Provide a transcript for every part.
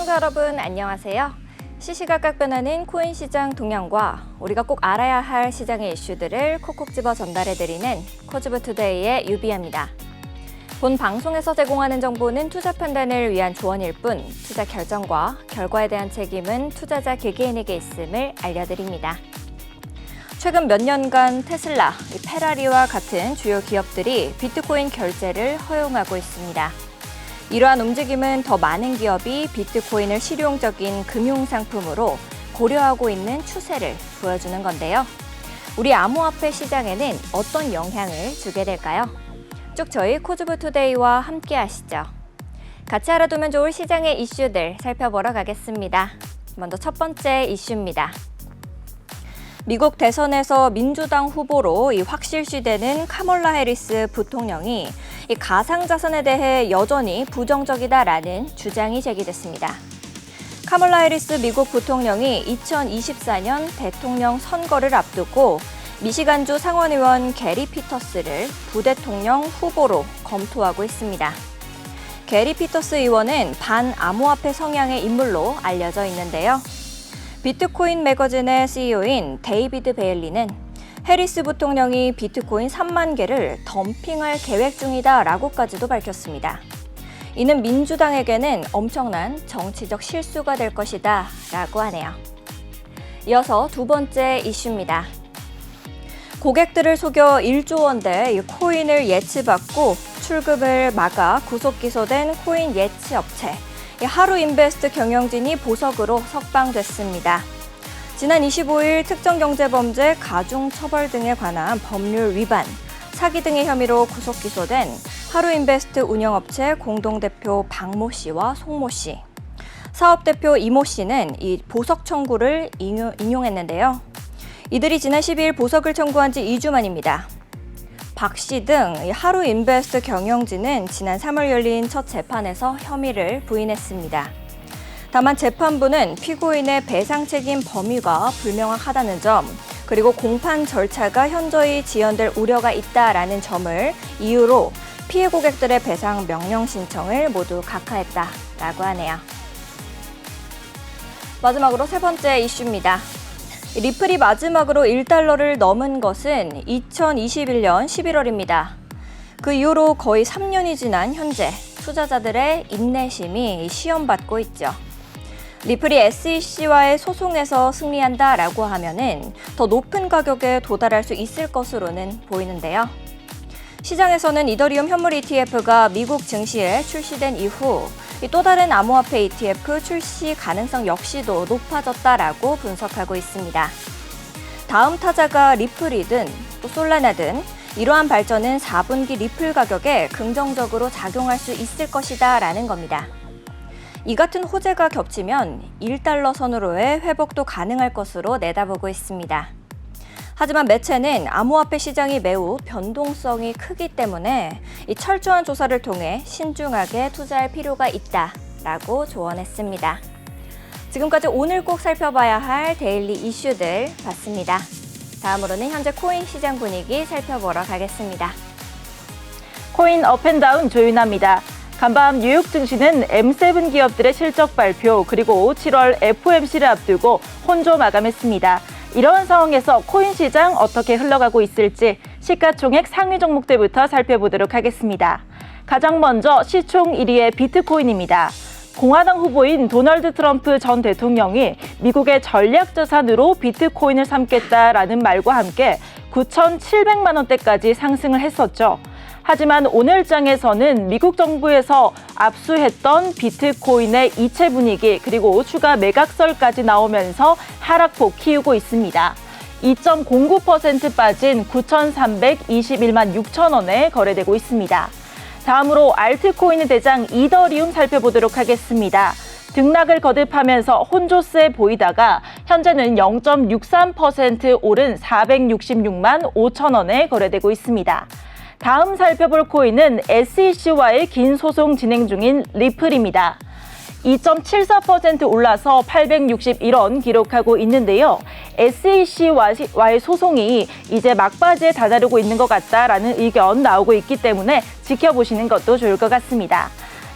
시청자 여러분 안녕하세요. 시시각각 변하는 코인 시장 동향과 우리가 꼭 알아야 할 시장의 이슈들을 콕콕 집어 전달해드리는 코즈브투데이의 유비아입니다. 본 방송에서 제공하는 정보는 투자 판단을 위한 조언일 뿐 투자 결정과 결과에 대한 책임은 투자자 개개인에게 있음을 알려드립니다. 최근 몇 년간 테슬라, 페라리와 같은 주요 기업들이 비트코인 결제를 허용하고 있습니다. 이러한 움직임은 더 많은 기업이 비트코인을 실용적인 금융상품으로 고려하고 있는 추세를 보여주는 건데요. 우리 암호화폐 시장에는 어떤 영향을 주게 될까요? 쭉 저희 코즈브투데이와 함께 하시죠. 같이 알아두면 좋을 시장의 이슈들 살펴보러 가겠습니다. 먼저 첫 번째 이슈입니다. 미국 대선에서 민주당 후보로 확실시되는 카멀라 해리스 부통령이 이 가상자산에 대해 여전히 부정적이다라는 주장이 제기됐습니다. 카멀라 해리스 미국 부통령이 2024년 대통령 선거를 앞두고 미시간주 상원의원 게리 피터스를 부대통령 후보로 검토하고 있습니다. 게리 피터스 의원은 반암호화폐 성향의 인물로 알려져 있는데요. 비트코인 매거진의 CEO인 데이비드 베일리는 해리스 부통령이 비트코인 3만 개를 덤핑할 계획 중이다라고까지도 밝혔습니다. 이는 민주당에게는 엄청난 정치적 실수가 될 것이다 라고 하네요. 이어서 두 번째 이슈입니다. 고객들을 속여 1조 원대 코인을 예치받고 출금을 막아 구속 기소된 코인 예치 업체 하루인베스트 경영진이 보석으로 석방됐습니다. 지난 25일 특정경제범죄 가중처벌 등에 관한 법률 위반, 사기 등의 혐의로 구속 기소된 하루인베스트 운영업체 공동대표 박모 씨와 송모 씨, 사업대표 이모 씨는 이 보석 청구를 인용했는데요. 이들이 지난 12일 보석을 청구한 지 2주 만입니다. 박 씨 등 하루인베스트 경영진은 지난 3월 열린 첫 재판에서 혐의를 부인했습니다. 다만 재판부는 피고인의 배상 책임 범위가 불명확하다는 점, 그리고 공판 절차가 현저히 지연될 우려가 있다라는 점을 이유로 피해 고객들의 배상 명령 신청을 모두 각하했다라고 하네요. 마지막으로 세 번째 이슈입니다. 리플이 마지막으로 1달러를 넘은 것은 2021년 11월입니다. 그 이후로 거의 3년이 지난 현재 투자자들의 인내심이 시험받고 있죠. 리플이 SEC와의 소송에서 승리한다라고 하면은 더 높은 가격에 도달할 수 있을 것으로는 보이는데요. 시장에서는 이더리움 현물 ETF가 미국 증시에 출시된 이후 또 다른 암호화폐 ETF 출시 가능성 역시도 높아졌다라고 분석하고 있습니다. 다음 타자가 리플이든 또 솔라나든 이러한 발전은 4분기 리플 가격에 긍정적으로 작용할 수 있을 것이다라는 겁니다. 이 같은 호재가 겹치면 1달러 선으로의 회복도 가능할 것으로 내다보고 있습니다. 하지만 매체는 암호화폐 시장이 매우 변동성이 크기 때문에 이 철저한 조사를 통해 신중하게 투자할 필요가 있다라고 조언했습니다. 지금까지 오늘 꼭 살펴봐야 할 데일리 이슈들 봤습니다. 다음으로는 현재 코인 시장 분위기 살펴보러 가겠습니다. 코인 업앤다운 조윤아입니다. 간밤 뉴욕 증시는 M7 기업들의 실적 발표 그리고 7월 FOMC를 앞두고 혼조 마감했습니다. 이런 상황에서 코인 시장 어떻게 흘러가고 있을지 시가총액 상위 종목들부터 살펴보도록 하겠습니다. 가장 먼저 시총 1위의 비트코인입니다. 공화당 후보인 도널드 트럼프 전 대통령이 미국의 전략자산으로 비트코인을 삼겠다라는 말과 함께 9,700만 원대까지 상승을 했었죠. 하지만 오늘장에서는 미국 정부에서 압수했던 비트코인의 이체 분위기 그리고 추가 매각설까지 나오면서 하락폭 키우고 있습니다. 2.09% 빠진 9,321만 6천 원에 거래되고 있습니다. 다음으로 알트코인의 대장 이더리움 살펴보도록 하겠습니다. 등락을 거듭하면서 혼조세 보이다가 현재는 0.63% 오른 466만 5천 원에 거래되고 있습니다. 다음 살펴볼 코인은 SEC와의 긴 소송 진행 중인 리플입니다. 2.74% 올라서 861원 기록하고 있는데요. SEC와의 소송이 이제 막바지에 다다르고 있는 것 같다라는 의견 나오고 있기 때문에 지켜보시는 것도 좋을 것 같습니다.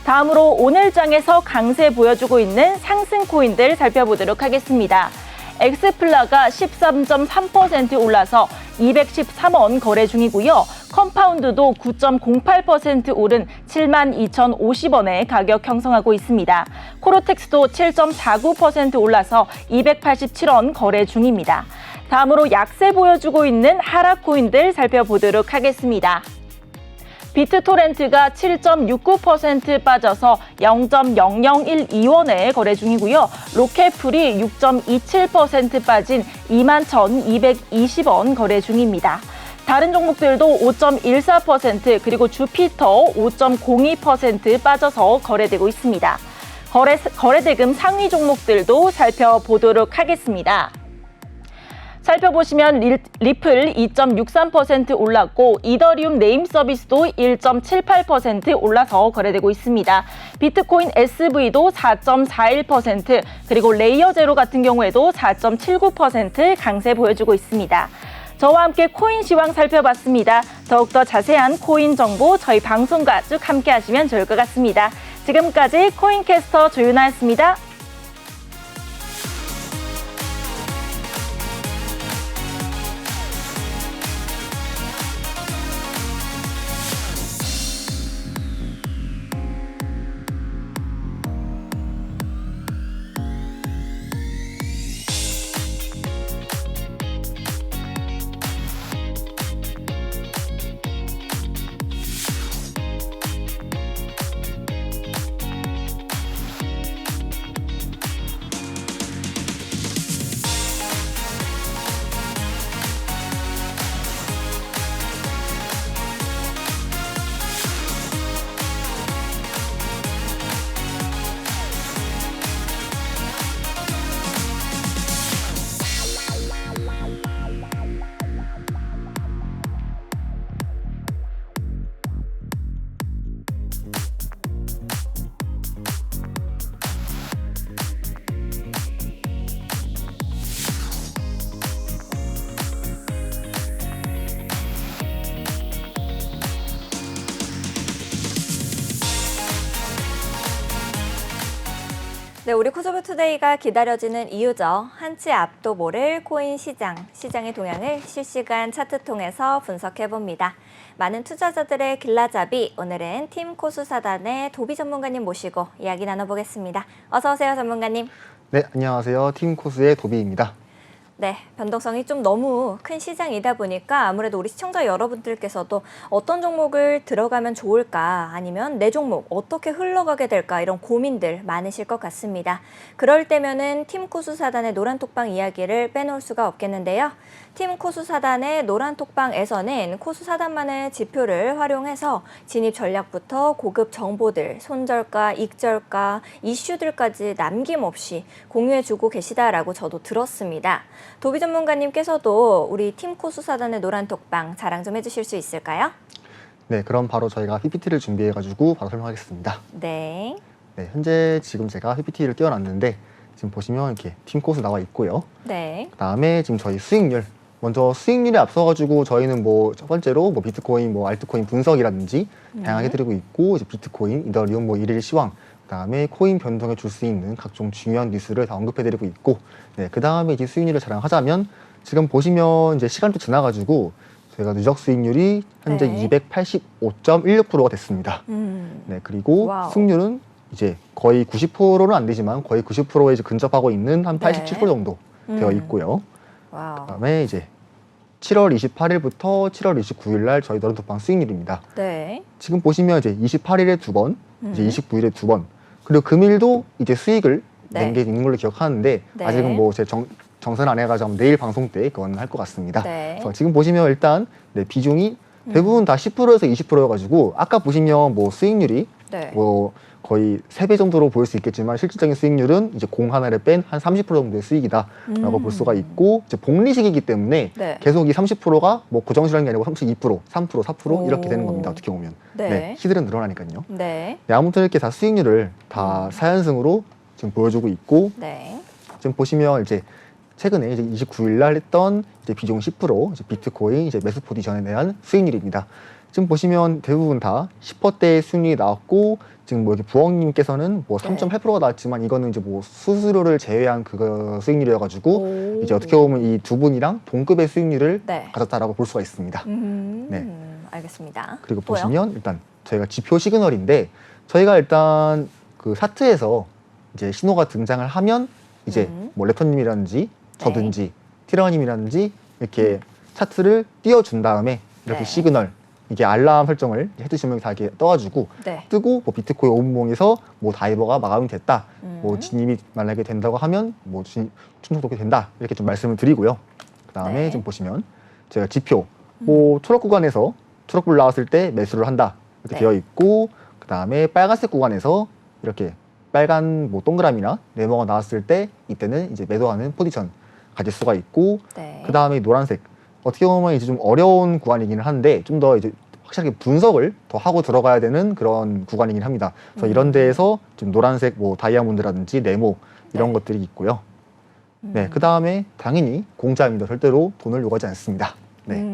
다음으로 오늘 장에서 강세 보여주고 있는 상승 코인들 살펴보도록 하겠습니다. 엑스플라가 13.3% 올라서 213원 거래 중이고요. 컴파운드도 9.08% 오른 72,050원에 가격 형성하고 있습니다. 코로텍스도 7.49% 올라서 287원 거래 중입니다. 다음으로 약세 보여주고 있는 하락 코인들 살펴보도록 하겠습니다. 비트토렌트가 7.69% 빠져서 0.0012원에 거래 중이고요. 로켓풀이 6.27% 빠진 21,220원 거래 중입니다. 다른 종목들도 5.14% 그리고 주피터 5.02% 빠져서 거래되고 있습니다. 거래대금 상위 종목들도 살펴보도록 하겠습니다. 살펴보시면 리플 2.63% 올랐고 이더리움 네임 서비스도 1.78% 올라서 거래되고 있습니다. 비트코인 SV도 4.41% 그리고 레이어 제로 같은 경우에도 4.79% 강세 보여주고 있습니다. 저와 함께 코인 시황 살펴봤습니다. 더욱더 자세한 코인 정보 저희 방송과 쭉 함께 하시면 좋을 것 같습니다. 지금까지 코인캐스터 조윤아였습니다. 네, 우리 코스모투데이가 기다려지는 이유죠. 한치 앞도 모를 코인 시장의 동향을 실시간 차트 통해서 분석해봅니다. 많은 투자자들의 길라잡이, 오늘은 팀 코수사단의 도비 전문가님 모시고 이야기 나눠보겠습니다. 어서 오세요, 전문가님. 네, 안녕하세요. 팀 코스의 도비입니다. 네, 변동성이 좀 너무 큰 시장이다 보니까 아무래도 우리 시청자 여러분들께서도 어떤 종목을 들어가면 좋을까 아니면 내 종목 어떻게 흘러가게 될까 이런 고민들 많으실 것 같습니다. 그럴 때면은 팀 코수사단의 노란톡방 이야기를 빼놓을 수가 없겠는데요. 팀 코수사단의 노란톡방에서는 코수사단만의 지표를 활용해서 진입 전략부터 고급 정보들, 손절가, 익절가, 이슈들까지 남김없이 공유해주고 계시다라고 저도 들었습니다. 도비 전문가님께서도 우리 팀 코수사단의 노란톡방 자랑 좀 해주실 수 있을까요? 네, 그럼 바로 저희가 PPT를 준비해가지고 바로 설명하겠습니다. 네. 네, 현재 지금 제가 PPT를 띄워놨는데 지금 보시면 이렇게 팀 코스 나와 있고요. 네. 그다음에 지금 저희 수익률, 먼저 수익률에 앞서가지고 저희는 뭐 첫 번째로 뭐 비트코인, 뭐 알트코인 분석이라든지 다양하게 드리고 있고, 이제 비트코인, 이더리움, 뭐 일일 시황, 그다음에 코인 변동에 줄 수 있는 각종 중요한 뉴스를 다 언급해드리고 있고, 네, 그다음에 이제 수익률을 자랑하자면 지금 보시면 이제 시간도 지나가지고 저희가 누적 수익률이 현재 네. 280.16%가 됐습니다. 네, 그리고 와우. 수익률은 이제 거의 90%는 안 되지만 거의 90%에 이제 근접하고 있는 한 87% 정도 되어 있고요. 와우. 그다음에 이제 7월 28일부터 7월 29일 날 저희 노란톡방 수익률입니다. 네. 지금 보시면 이제 28일에 2번, 이제 29일에 2번, 그리고 금일도 이제 수익을 네. 낸 게 있는 걸로 기억하는데 네. 아직은 뭐 제 정산 안 해가지고 내일 방송 때 그건 할 것 같습니다. 네. 그래서 지금 보시면 일단 네, 비중이 대부분 다 10%에서 20%여가지고 아까 보시면 뭐 수익률이 네. 뭐 거의 3배 정도로 보일 수 있겠지만 실질적인 수익률은 이제 공 하나를 뺀 한 30% 정도의 수익이다라고 볼 수가 있고, 이제 복리식이기 때문에 네. 계속 계속 이 30%가 뭐 고정시라는 게 아니고 32%, 3%, 4% 오. 이렇게 되는 겁니다. 어떻게 보면. 네. 시들은 늘어나니까요. 네. 네, 아무튼 이렇게 다 수익률을 다 4연승으로 지금 보여주고 있고, 네. 지금 보시면 이제 최근에 이제 29일 날 했던 이제 비중 10% 이제 비트코인 이제 매수 포지션에 대한 수익률입니다. 지금 보시면 대부분 다 10%대의 수익률이 나왔고, 지금 뭐 여기 부엉님께서는 뭐 3.8%가 나왔지만 이거는 이제 뭐 수수료를 제외한 그거 수익률이어가지고 이제 어떻게 보면 이 두 분이랑 동급의 수익률을 네. 가졌다라고 볼 수가 있습니다. 네. 알겠습니다. 그리고 또요? 보시면 일단 저희가 지표 시그널인데 저희가 일단 그 차트에서 이제 신호가 등장을 하면 이제 뭐 래퍼님이라든지 저든지 티라님이라든지 이렇게 차트를 띄워준 다음에 이렇게 네. 시그널 이게 알람 설정을 해두시면 다 이렇게 떠가지고 네. 뜨고 뭐 비트코인 5분봉에서 뭐 다이버가 마감이 됐다, 뭐 진입이 만약에 된다고 하면 뭐 충족이 된다 이렇게 좀 말씀을 드리고요. 그 다음에 네. 좀 보시면 제가 지표 뭐 초록 구간에서 초록불 나왔을 때 매수를 한다 이렇게 네. 되어 있고 그 다음에 빨간색 구간에서 이렇게 빨간 뭐 동그라미나 네모가 나왔을 때 이때는 이제 매도하는 포지션 가질 수가 있고 네. 그 다음에 노란색 어떻게 보면 이제 좀 어려운 구간이기는 한데 좀 더 이제 확실하게 분석을 더 하고 들어가야 되는 그런 구간이긴 합니다. 그래서 이런 데에서 좀 노란색 뭐 다이아몬드라든지 네모 이런 네. 것들이 있고요. 네, 그 다음에 당연히 공짜입니다. 절대로 돈을 요구하지 않습니다. 네,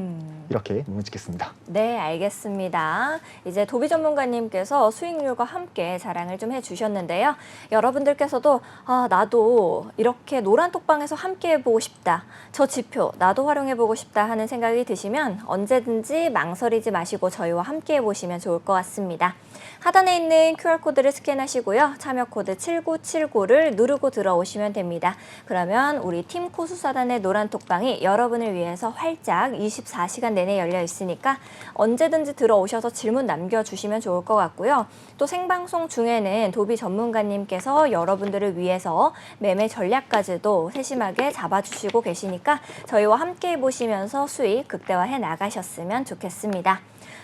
이렇게 문을 짓겠습니다. 네, 알겠습니다. 이제 도비 전문가님께서 수익률과 함께 자랑을 좀 해주셨는데요. 여러분들께서도 나도 이렇게 노란 톡방에서 함께 해보고 싶다. 저 지표 나도 활용해보고 싶다 하는 생각이 드시면 언제든지 망설이지 마시고 저희와 함께 해보시면 좋을 것 같습니다. 하단에 있는 QR코드를 스캔하시고요. 참여 코드 7979를 누르고 들어오시면 됩니다. 그러면 우리 팀 코수사단의 노란 톡방이 여러분을 위해서 활짝 24시간 내내 열려 있으니까 언제든지 들어오셔서 질문 남겨주시면 좋을 것 같고요. 또 생방송 중에는 도비 전문가님께서 여러분들을 위해서 매매 전략까지도 세심하게 잡아주시고 계시니까 저희와 함께 해보시면서 수익 극대화해 나가셨으면 좋겠습니다.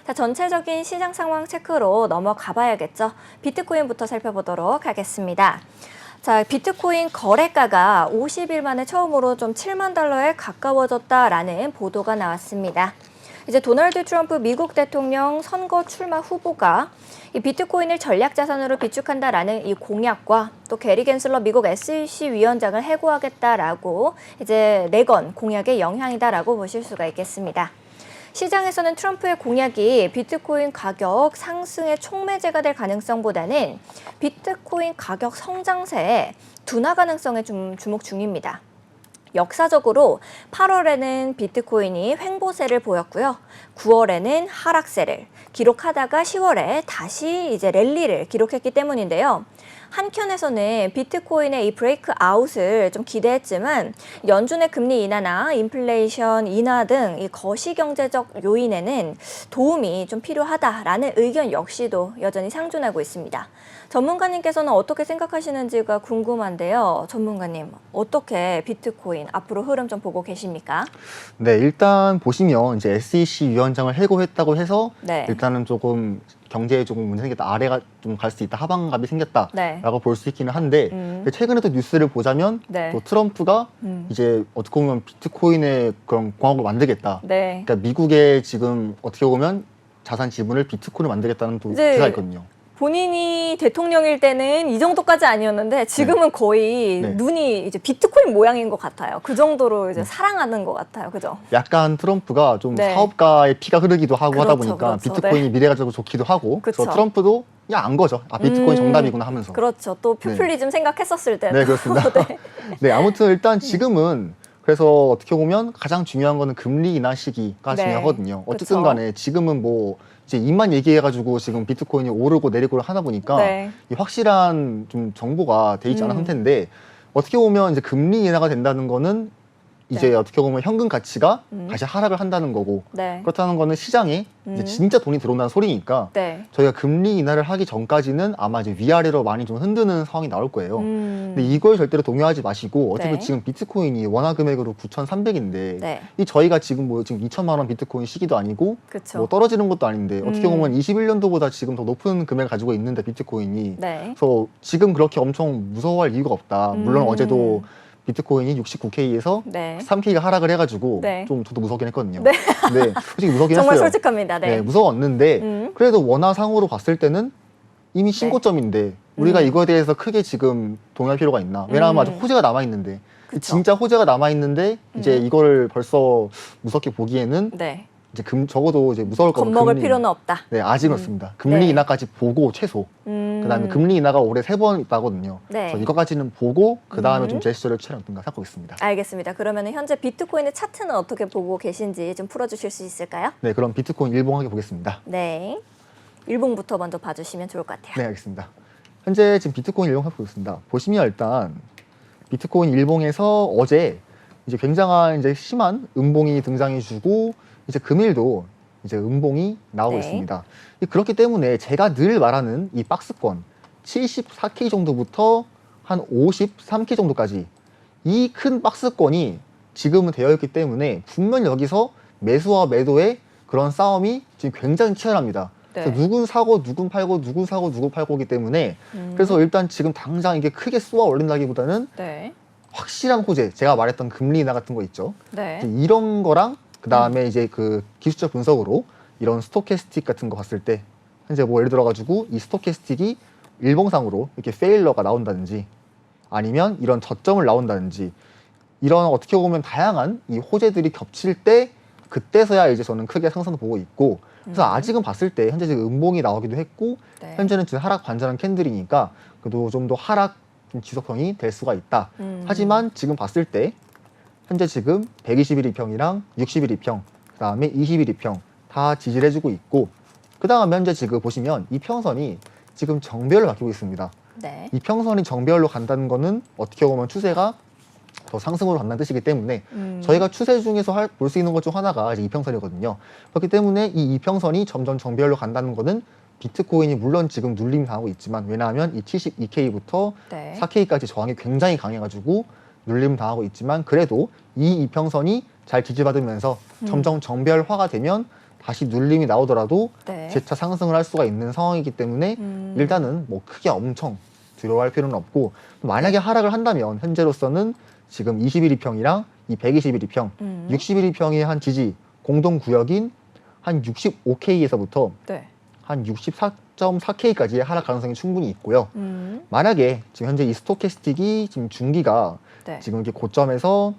자, 전체적인 시장 상황 체크로 넘어가 봐야겠죠. 비트코인부터 살펴보도록 하겠습니다. 자, 비트코인 거래가가 50일 만에 처음으로 좀 7만 달러에 가까워졌다라는 보도가 나왔습니다. 이제 도널드 트럼프 미국 대통령 선거 출마 후보가 이 비트코인을 전략 자산으로 비축한다라는 이 공약과 또 게리 겐슬러 미국 SEC 위원장을 해고하겠다라고 이제 내건 공약의 영향이다라고 보실 수가 있겠습니다. 시장에서는 트럼프의 공약이 비트코인 가격 상승의 촉매제가 될 가능성보다는 비트코인 가격 성장세의 둔화 가능성에 좀 주목 중입니다. 역사적으로 8월에는 비트코인이 횡보세를 보였고요. 9월에는 하락세를 기록하다가 10월에 다시 이제 랠리를 기록했기 때문인데요. 한켠에서는 비트코인의 이 브레이크 아웃을 좀 기대했지만 연준의 금리 인하나 인플레이션 인하 등 이 거시경제적 요인에는 도움이 좀 필요하다라는 의견 역시도 여전히 상존하고 있습니다. 전문가님께서는 어떻게 생각하시는지가 궁금한데요. 전문가님, 어떻게 비트코인 앞으로 흐름 좀 보고 계십니까? 네, 일단 보시면 이제 SEC 위원장을 해고했다고 해서 네. 일단은 조금 경제에 조금 문제 생겼다, 아래가 좀 갈 수 있다, 하방감이 생겼다라고 네. 볼 수 있기는 한데 최근에 또 뉴스를 보자면 네. 또 트럼프가 이제 어떻게 보면 비트코인의 그런 공화국을 만들겠다. 네. 그러니까 미국의 지금 어떻게 보면 자산 지분을 비트코인을 만들겠다는 또 네. 기사가 있거든요. 본인이 대통령일 때는 이 정도까지 아니었는데 지금은 거의 네. 눈이 이제 비트코인 모양인 것 같아요. 그 정도로 이제 사랑하는 것 같아요. 그죠? 약간 트럼프가 좀 네. 사업가의 피가 흐르기도 하고 하다 그렇죠, 보니까 그렇죠. 비트코인이 미래가 좀 좋기도 하고 그쵸. 그래서 트럼프도 그냥 안 거죠. 아, 비트코인 정답이구나 하면서. 그렇죠. 또 포퓰리즘 생각했었을 때는. 네, 그렇습니다. 네. 네, 아무튼 일단 지금은 그래서 어떻게 보면 가장 중요한 거는 금리 인하 시기가 네. 중요하거든요. 어쨌든 그쵸. 간에 지금은 뭐 이제 입만 얘기해가지고 지금 비트코인이 오르고 내리고 하다 보니까 네. 이 확실한 좀 정보가 돼 있지 않은 상태인데 어떻게 보면 이제 금리 인하가 된다는 거는 이제 네. 어떻게 보면 현금 가치가 다시 하락을 한다는 거고 네. 그렇다는 거는 시장에 이제 진짜 돈이 들어온다는 소리니까 네. 저희가 금리 인하를 하기 전까지는 아마 이제 위아래로 많이 좀 흔드는 상황이 나올 거예요. 근데 이걸 절대로 동요하지 마시고 어차피 네. 지금 비트코인이 원화 금액으로 9,300인데 네. 이 저희가 지금 뭐 지금 2천만 원 비트코인 시기도 아니고 그쵸. 뭐 떨어지는 것도 아닌데 어떻게 보면 21년도보다 지금 더 높은 금액을 가지고 있는데 비트코인이 네. 그래서 지금 그렇게 엄청 무서워할 이유가 없다. 물론 어제도 비트코인이 69K에서 네. 3K가 하락을 해가지고 네. 좀 저도 무섭긴 했거든요. 네. 근데 솔직히 무섭긴 정말 했어요. 솔직합니다. 네. 네, 무서웠는데 그래도 원화상으로 봤을 때는 이미 신고점인데 우리가 이거에 대해서 크게 지금 동요할 필요가 있나? 왜냐하면 아직 호재가 남아 있는데 그쵸. 진짜 호재가 남아 있는데 이제 이걸 벌써 무섭게 보기에는 네. 이제 적어도 이제 무서울 거면 겁먹을 금리, 필요는 없다. 네, 아직은 없습니다. 금리 네. 인하까지 보고 최소. 그다음에 금리 인하가 올해 3번 있다거든요. 네. 그래서 이거까지는 보고 그다음에 좀 제스처를 취하든가 생각하고 있습니다. 알겠습니다. 그러면 현재 비트코인의 차트는 어떻게 보고 계신지 좀 풀어주실 수 있을까요? 네, 그럼 비트코인 일봉하게 보겠습니다. 네. 일봉부터 먼저 봐주시면 좋을 것 같아요. 네, 알겠습니다. 현재 지금 비트코인 일봉 해보고 있습니다. 보시면 일단 비트코인 일봉에서 어제 이제 굉장한 이제 심한 음봉이 등장해주고 이제 금일도 이제 음봉이 나오고 네. 있습니다. 그렇기 때문에 제가 늘 말하는 이 박스권 74K 정도부터 한 53K 정도까지 이 큰 박스권이 지금은 되어 있기 때문에 분명 여기서 매수와 매도의 그런 싸움이 지금 굉장히 치열합니다. 네. 그래서 누군 사고 누군 팔고 누군 사고 누구 팔고이기 때문에 그래서 일단 지금 당장 이게 크게 쏘아 올린다기보다는 네. 확실한 호재, 제가 말했던 금리 인하 같은 거 있죠. 네. 이제 이런 거랑 그 다음에 이제 그 기술적 분석으로 이런 스토캐스틱 같은 거 봤을 때 현재 뭐 예를 들어가지고 이 스토캐스틱이 일봉상으로 이렇게 페일러가 나온다든지 아니면 이런 저점을 나온다든지 이런 어떻게 보면 다양한 이 호재들이 겹칠 때 그때서야 이제 저는 크게 상승을 보고 있고 그래서 아직은 봤을 때 현재 지금 음봉이 나오기도 했고 네. 현재는 지금 하락 반전한 캔들이니까 그래도 좀 더 하락 좀 지속형이 될 수가 있다. 하지만 지금 봤을 때 현재 지금 121 2평이랑 61 2평, 그 다음에 21 2평 다 지지를 해주고 있고 그 다음에 현재 지금 보시면 이 평선이 지금 정배열로 바뀌고 있습니다. 네. 이 평선이 정배열로 간다는 거는 어떻게 보면 추세가 더 상승으로 간다는 뜻이기 때문에 저희가 추세 중에서 볼 수 있는 것 중 하나가 이제 이평선이거든요. 그렇기 때문에 이 이평선이 점점 정배열로 간다는 거는 비트코인이 물론 지금 눌림 당하고 있지만 왜냐하면 이 72K부터 네. 4K까지 저항이 굉장히 강해가지고 눌림 당하고 있지만 그래도 이 이평선이 잘 지지받으면서 점점 정배열화가 되면 다시 눌림이 나오더라도 네. 재차 상승을 할 수가 있는 상황이기 때문에 일단은 뭐 크게 엄청 두려워할 필요는 없고 만약에 하락을 한다면 현재로서는 지금 21 2평이랑 이 121 2평, 61 2평의 한 지지 공동 구역인 한 65K에서부터 네. 한 64.4K까지의 하락 가능성이 충분히 있고요. 만약에 지금 현재 이 스토캐스틱이 지금 중기가 네. 지금 이렇게 고점에서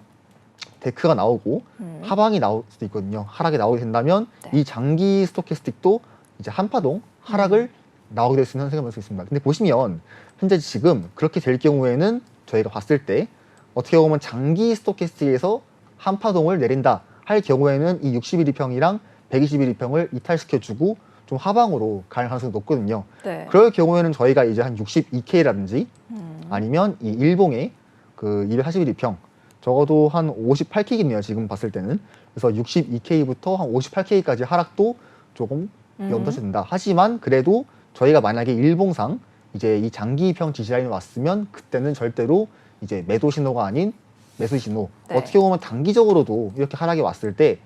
데크가 나오고 하방이 나올 수도 있거든요. 하락이 나오게 된다면 네. 이 장기 스토캐스틱도 이제 한파동 하락을 나오게 될 수 있는 현상이 볼수 있습니다. 근데 보시면 현재 지금 그렇게 될 경우에는 저희가 봤을 때 어떻게 보면 장기 스토캐스틱에서 한파동을 내린다 할 경우에는 이 61 2평이랑 121 2평을 이탈시켜주고 좀 하방으로 갈 가능성이 높거든요. 네. 그럴 경우에는 저희가 이제 한 62K라든지 아니면 이 일봉의 그 241 2평 적어도 한 58K겠네요. 지금 봤을 때는. 그래서 62K부터 한 58K까지 하락도 조금 염두된다. 하지만 그래도 저희가 만약에 일봉상 이제 이 장기평 지지라인이 왔으면 그때는 절대로 이제 매도 신호가 아닌 매수 신호. 네. 어떻게 보면 단기적으로도 이렇게 하락이 왔을 때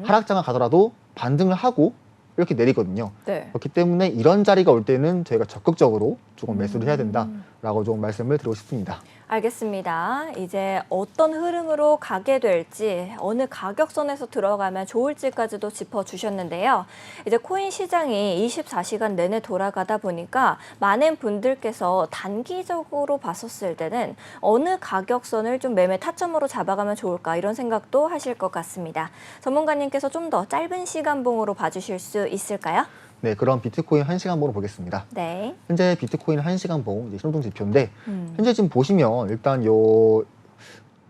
하락장을 가더라도 반등을 하고 이렇게 내리거든요. 네. 그렇기 때문에 이런 자리가 올 때는 저희가 적극적으로 조금 매수를 해야 된다라고 좀 말씀을 드리고 싶습니다. 알겠습니다. 이제 어떤 흐름으로 가게 될지 어느 가격선에서 들어가면 좋을지까지도 짚어주셨는데요. 이제 코인 시장이 24시간 내내 돌아가다 보니까 많은 분들께서 단기적으로 봤었을 때는 어느 가격선을 좀 매매 타점으로 잡아가면 좋을까 이런 생각도 하실 것 같습니다. 전문가님께서 좀 더 짧은 시간봉으로 봐주실 수 있을까요? 네, 그럼 비트코인 1시간 봉으로 보겠습니다. 네. 현재 비트코인 1시간 봉 이제 신호등 지표인데 현재 지금 보시면 일단 요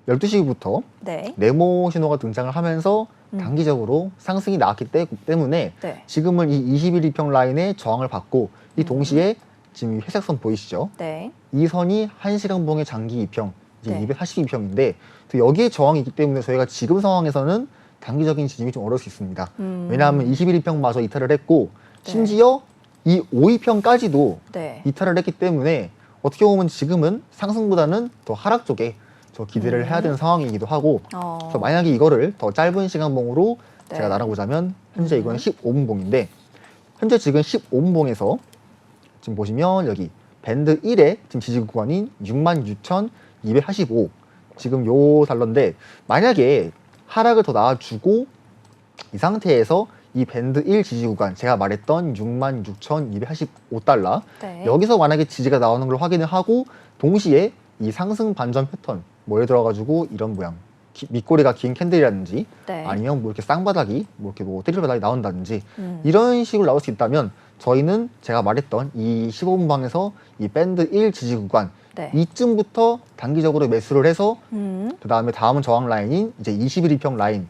12시부터 네. 네모 신호가 등장을 하면서 단기적으로 상승이 나왔기 때문에 네. 지금은 이 21 2평 라인의 저항을 받고 이 동시에 지금 이 회색선 보이시죠? 네. 이 선이 1시간 봉의 장기 2평, 이제 네. 242평인데 여기에 저항이 있기 때문에 저희가 지금 상황에서는 단기적인 진입이 좀 어려울 수 있습니다. 왜냐하면 21 2평마저 이탈을 했고 심지어 이 52평까지도 네. 이탈을 했기 때문에 어떻게 보면 지금은 상승보다는 더 하락 쪽에 저 기대를 해야 되는 상황이기도 하고 그래서 만약에 이거를 더 짧은 시간봉으로 네. 제가 나눠보자면 현재 이거는 15분 봉인데 현재 지금 15분 봉에서 지금 보시면 여기 밴드 1의 지금 지지 구간인 66,285 지금 요 달러인데 만약에 하락을 더 나와주고 이 상태에서 이 밴드 1 지지 구간 제가 말했던 66,285달러 네. 여기서 만약에 지지가 나오는 걸 확인을 하고 동시에 이 상승 반전 패턴 뭐 예를 들어가지고 이런 모양 밑꼬리가 긴 캔들이라든지 네. 아니면 뭐 이렇게 쌍바닥이 뭐 이렇게 뭐 때릴 바닥이 나온다든지 이런 식으로 나올 수 있다면 저희는 제가 말했던 이 15분 방에서 이 밴드 1 지지 구간 네. 이쯤부터 단기적으로 매수를 해서 그 그다음에 다음 저항 라인인 이제 21일평 라인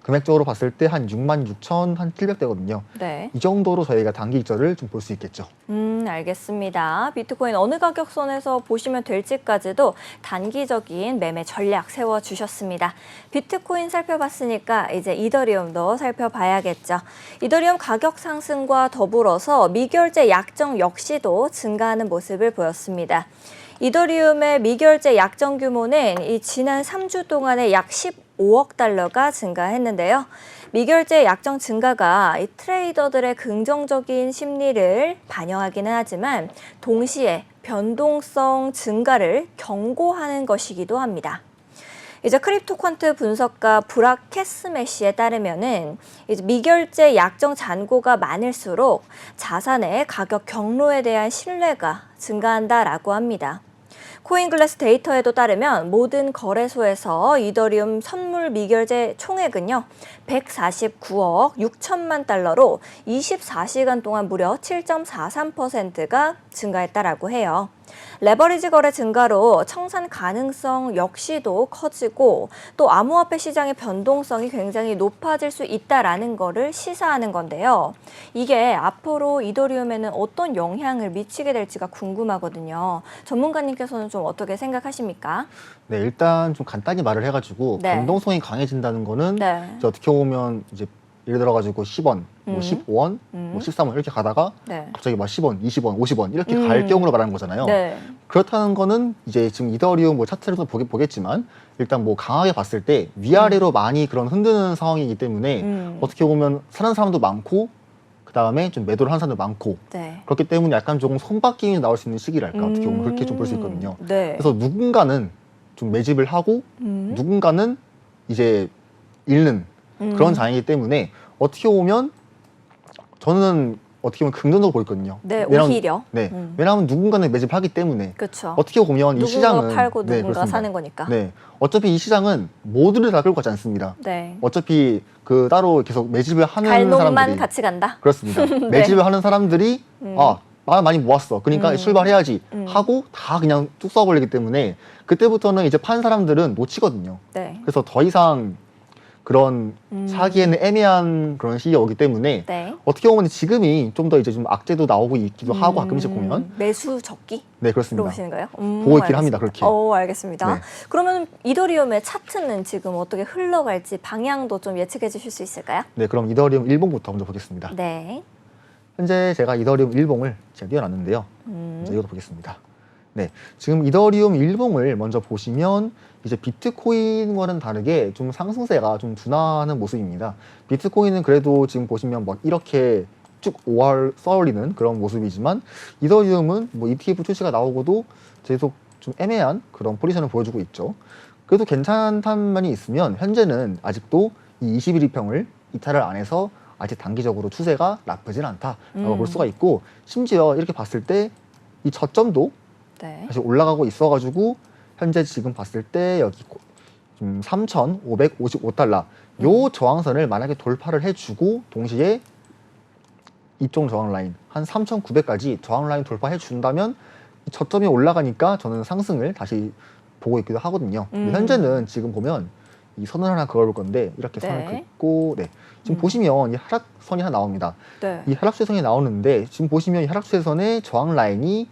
금액적으로 봤을 때 한 66,700대거든요. 네. 이 정도로 저희가 단기 익절을 좀 볼 수 있겠죠. 알겠습니다. 비트코인 어느 가격선에서 보시면 될지까지도 단기적인 매매 전략 세워주셨습니다. 비트코인 살펴봤으니까 이제 이더리움도 살펴봐야겠죠. 이더리움 가격 상승과 더불어서 미결제 약정 역시도 증가하는 모습을 보였습니다. 이더리움의 미결제 약정 규모는 이 지난 3주 동안에 약 15억 달러가 증가했는데요. 미결제 약정 증가가 이 트레이더들의 긍정적인 심리를 반영하기는 하지만 동시에 변동성 증가를 경고하는 것이기도 합니다. 이제 크립토 퀀트 분석가 브락 캐스매시에 따르면은 이제 미결제 약정 잔고가 많을수록 자산의 가격 경로에 대한 신뢰가 증가한다라고 합니다. 코인글래스 데이터에도 따르면 모든 거래소에서 이더리움 선물 미결제 총액은요 149억 6천만 달러로 24시간 동안 무려 7.43%가 증가했다라고 해요. 레버리지 거래 증가로 청산 가능성 역시도 커지고 또 암호화폐 시장의 변동성이 굉장히 높아질 수 있다라는 거를 시사하는 건데요. 이게 앞으로 이더리움에는 어떤 영향을 미치게 될지가 궁금하거든요. 전문가님께서는 좀 어떻게 생각하십니까? 네, 일단 좀 간단히 말을 해가지고 네. 변동성이 강해진다는 거는 네. 이제 어떻게 보면 이제 예를 들어가지고 10원, 뭐 15원, 뭐 13원 이렇게 가다가 네. 갑자기 막 10원, 20원, 50원 이렇게 갈 경우로 말하는 거잖아요. 네. 그렇다는 거는 이제 지금 이더리움 뭐 차트를 좀 보겠지만 일단 뭐 강하게 봤을 때 위아래로 많이 그런 흔드는 상황이기 때문에 어떻게 보면 사는 사람도 많고 그 다음에 좀 매도를 하는 사람도 많고 네. 그렇기 때문에 약간 조금 손바뀜이 나올 수 있는 시기랄까 어떻게 보면 그렇게 좀 볼 수 있거든요. 네. 그래서 누군가는 좀 매집을 하고 누군가는 이제 잃는 그런 장이기 때문에 어떻게 보면 저는 어떻게 보면 긍정적으로 보거든요. 네, 왜냐면- 오히려. 네, 왜냐하면 누군가는 매집을 하기 때문에 그렇죠. 어떻게 보면 이 누군가 시장은 팔고 네, 누군가 그렇습니다. 사는 거니까. 네, 어차피 이 시장은 모두를 다 끌고 가지 않습니다. 네. 어차피 그 따로 계속 매집을 하는 갈놈만 사람들이 같이 간다. 그렇습니다. 네. 매집을 하는 사람들이 많이 모았어. 그러니까 출발해야지 하고 다 그냥 뚝 써버리기 때문에 그때부터는 이제 판 사람들은 놓치거든요. 네. 그래서 더 이상 그런 사기에는 애매한 그런 시기가 오기 때문에 네. 어떻게 보면 지금이 좀 더 이제 좀 악재도 나오고 있기도 하고 가끔씩 보면 매수 적기? 네 로 그렇습니다. 보시는 거예요? 보고 있긴 합니다, 그렇게. 알겠습니다. 네. 그러면 이더리움의 차트는 지금 어떻게 흘러갈지 방향도 좀 예측해 주실 수 있을까요? 네, 그럼 이더리움 일봉부터 먼저 보겠습니다. 네. 현재 제가 이더리움 일봉을 제가 띄워놨는데요. 이제 이것도 보겠습니다. 네, 지금 이더리움 일봉을 먼저 보시면 이제 비트코인과는 다르게 좀 상승세가 좀 둔화하는 모습입니다. 비트코인은 그래도 지금 보시면 뭐 이렇게 쭉 쏘아올리는 그런 모습이지만 이더리움은 뭐 ETF 출시가 나오고도 계속 좀 애매한 그런 포지션을 보여주고 있죠. 그래도 괜찮다는 면이 있으면 현재는 아직도 이 21일평을 이탈을 안 해서 아직 단기적으로 추세가 나쁘진 않다라고 볼 수가 있고 심지어 이렇게 봤을 때 이 저점도 네. 다시 올라가고 있어가지고 현재 지금 봤을 때 여기 좀 3,555달러 요 저항선을 만약에 돌파를 해주고 동시에 이쪽 저항 라인 한 3,900까지 저항 라인 돌파해 준다면 저점이 올라가니까 저는 상승을 다시 보고 있기도 하거든요. 근데 현재는 지금 보면 이 선을 하나 그어볼 건데 이렇게 네. 선을 긋고 네. 지금 보시면 이 하락선이 하나 나옵니다. 네. 이 하락추세선이 나오는데 지금 보시면 이 하락추세선의 저항 라인이